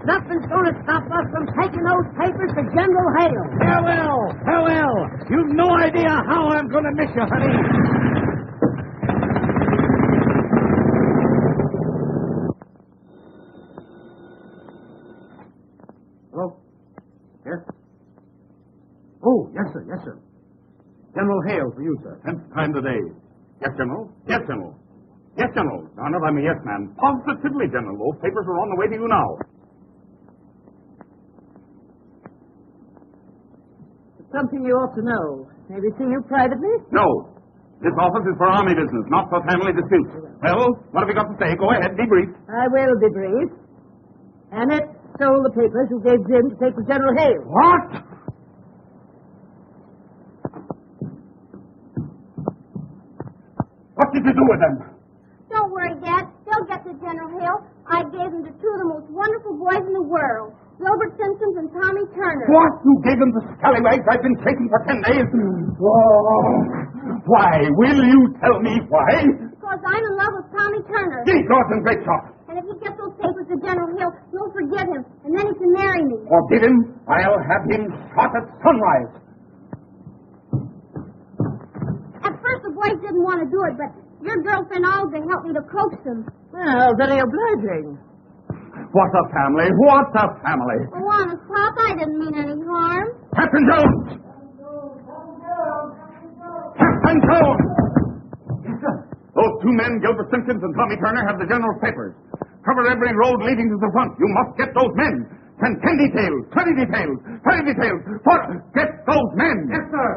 Nothing's going to stop us from taking those papers to General Hale. Farewell! Farewell! You've no idea how I'm going to miss you, honey. Hello? Yes? Oh, yes, sir. Yes, sir. General Hale for you, sir. 10th time today. Yes, General. Yes, General. Yes, General. Now, not I'm a yes man. Positively, General. Those papers are on the way to you now. Something you ought to know. May we see you privately? No. This office is for army business, not for family disputes. Well, what have you got to say? Go ahead, be brief. I will be brief. Annette stole the papers and gave Jim to take to General Hale. What? What did you do with them? Don't worry, Dad. They'll get to General Hale. I gave them to two of the most wonderful boys in the world, Wilbur Simpson and Tommy Turner. What? You gave them the scallywags I've been chasing for 10 days? Oh, why? Will you tell me why? Because I'm in love with Tommy Turner. Gee, Dawson, great shot. And if he gets those papers to General Hale, he'll forgive him, and then he can marry me. Forgive him? I'll have him shot at sunrise. At first, the boys didn't want to do it, but your girlfriend Olga helped me to coax them. Well, very obliging. What a family. What a family. Oh, honest, Pop, I didn't mean any harm. Captain Jones! Captain Jones! Yes, sir. Those two men, Gilbert Simpkins and Tommy Turner, have the general's papers. Cover every road leading to the front. You must get those men. Send 10 details, 20 details, 30 details. Get those men. Yes, sir.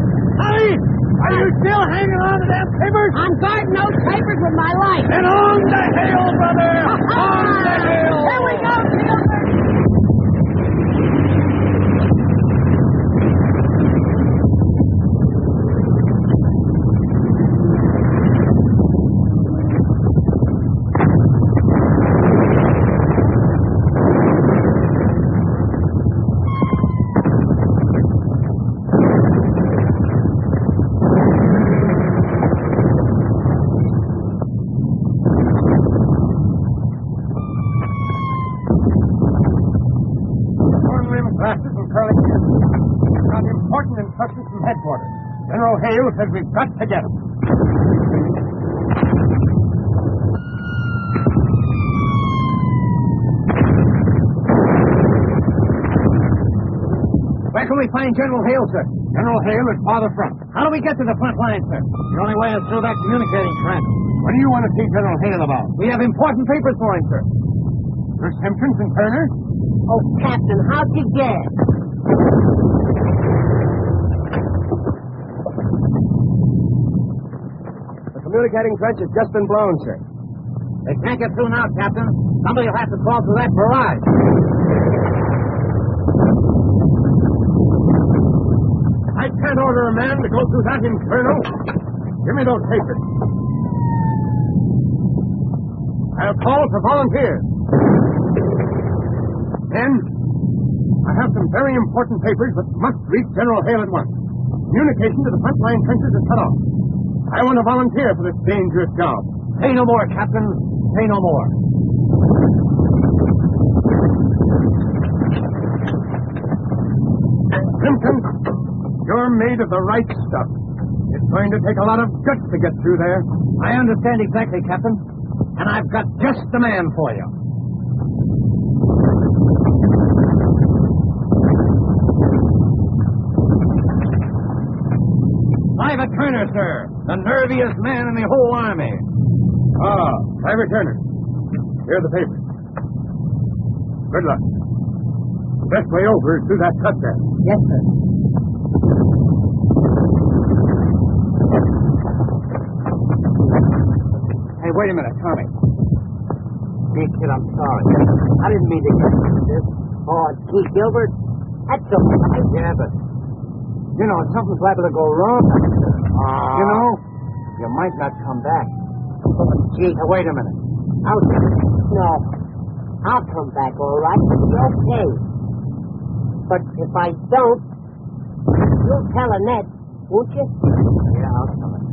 Are you still hanging on to them papers? I'm guarding those papers with my life. Then on the hill, brother! On the hill! Here we go, Gilbert! Headquarters. General Hale says we've got to get him. Where can we find General Hale, sir? General Hale is farther front. How do we get to the front line, sir? The only way is through that communicating trench. What do you want to see General Hale about? We have important papers for him, sir. For Simpkins and Turner? Oh, Captain, how'd you guess? The communicating trench has just been blown, sir. They can't get through now, Captain. Somebody will have to crawl through that barrage. I can't order a man to go through that inferno. Give me those papers. I'll call for volunteers. Men, I have some very important papers that must reach General Hale at once. Communication to the front line trenches is cut off. I want to volunteer for this dangerous job. Say no more, Captain. Say no more. Simpson, you're made of the right stuff. It's going to take a lot of guts to get through there. I understand exactly, Captain. And I've got just the man for you. Private Turner, sir. The nerviest man in the whole army. Ah, Private Turner. Here are the papers. Good luck. The best way over is through that cut there. Yes, sir. Hey, wait a minute, Tommy. Hey, kid, I'm sorry. I didn't mean to get into this. Oh, gee, Gilbert, that's so nice. Yeah, but, you know, if something's liable to go wrong, you know, you might not come back. Oh, gee, Wait a minute. I'll come back, all right. Okay. But if I don't, You'll tell Annette, won't you? Yeah, I'll tell her.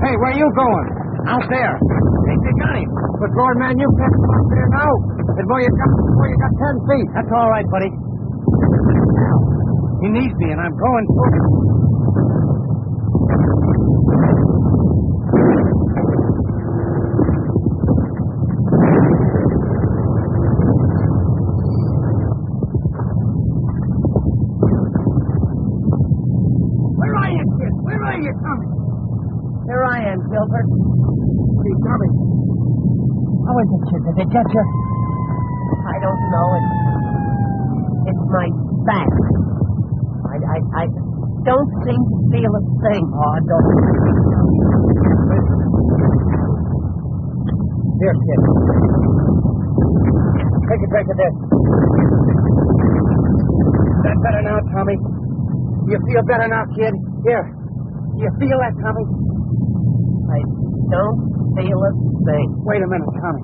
Hey, where you going? Out there. Think you got him. But, Lord, man, you can't come up there now. Before you got 10 feet. That's all right, buddy. Now, he needs me, and I'm going for him. Where are you, kid? Where are you, Tommy? Here I am, Gilbert. Hey, Tommy. How is it, kid? Did they get you? I don't know. It's my back. I don't seem to feel a thing. Oh, I don't. Here, kid. Take a drink of this. Is that better now, Tommy? You feel better now, kid? Here. You feel that, Tommy? I don't feel a thing. Wait a minute, Tommy.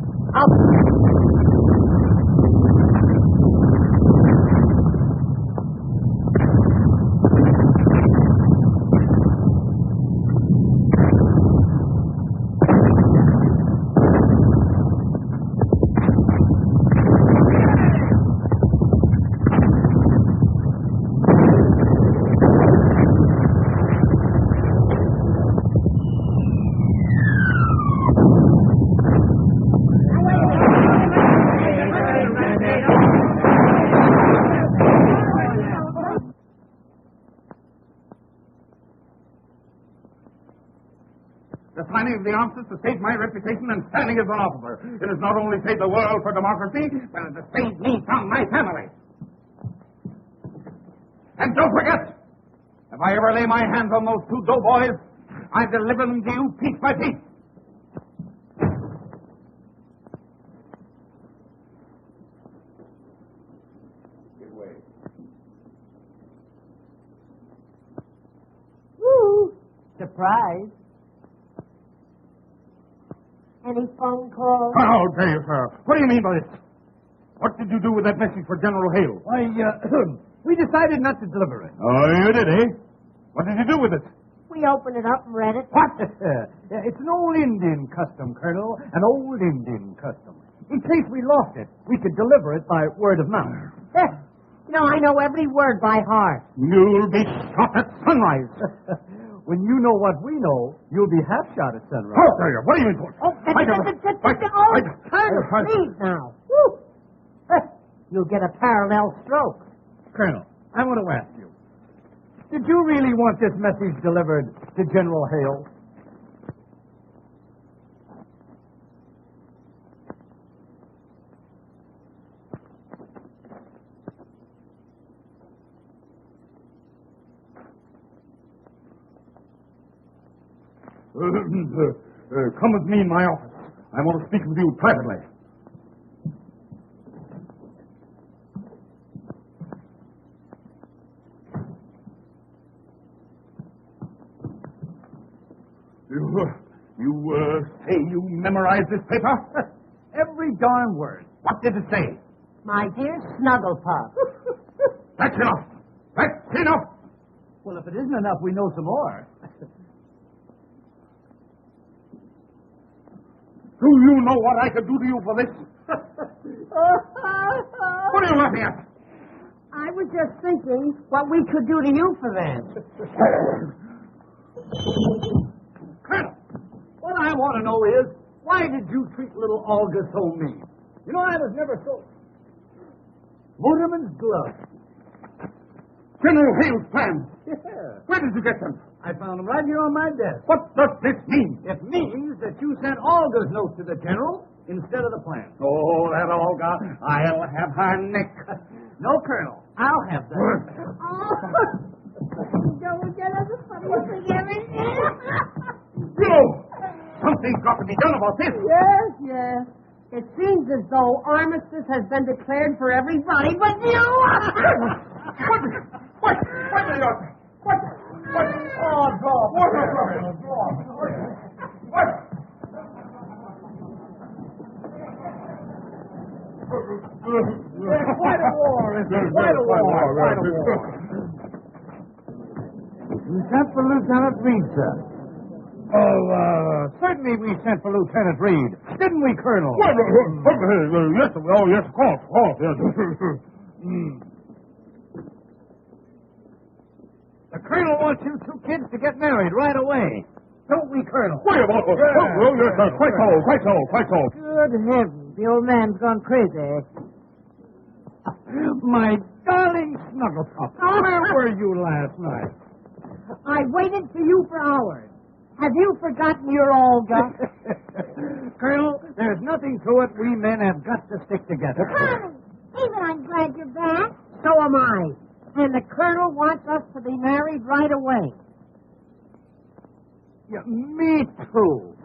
The signing of the armistice has saved my reputation and standing as an officer. It has not only saved the world for democracy, but it has saved me from my family. And don't forget, if I ever lay my hands on those two doughboys, I deliver them to you piece by piece. Give way. Woo! Surprise. Any phone calls? I'll tell you, sir. What do you mean by this? What did you do with that message for General Hale? Why, we decided not to deliver it. Oh, you did, eh? What did you do with it? We opened it up and read it. What? It's an old Indian custom, Colonel. An old Indian custom. In case we lost it, we could deliver it by word of mouth. You know, I know every word by heart. You'll be shot at sunrise. When you know what we know, you'll be half shot at sunrise. How dare you? What do you mean? Colonel, please now. Woo. You'll get a parallel stroke. Colonel, I want to ask you, did you really want this message delivered to General Hale? Come with me in my office. I want to speak with you privately. You say you memorized this paper? Every darn word. What did it say? My dear Snugglepuff. That's enough. That's enough. Well, if it isn't enough, we know some more. Do you know what I could do to you for this? What are you laughing at? I was just thinking what we could do to you for that. Colonel, what I want to know is, why did you treat little Olga so mean? You know, I was never so... Motorman's glove. General Hale's plans. Yeah. Where did you get them? I found them right here on my desk. What does this mean? It means that you sent Olga's note to the general instead of the plan. Oh, that Olga. I'll have her neck. No, Colonel. I'll have that. Don't tell us the funniest thing ever. Something's got to be done about this. Yes, yes. It seems as though armistice has been declared for everybody but you. What? Oh, draw. What? Quite a war, isn't it? Quite a war. We sent for Lieutenant Reed, sir. Certainly we sent for Lieutenant Reed. Didn't we, Colonel? Yes, of course, yes. The Colonel wants you two kids to get married right away. Don't we, Colonel? Quite so. Good heavens, the old man's gone crazy. My darling Snugglepup, where were you last night? I waited for you for hours. Have you forgotten your Olga? Colonel, there's nothing to it. We men have got to stick together. Honey, even I'm glad you're back. So am I. And the Colonel wants us to be married right away. Yeah, me too.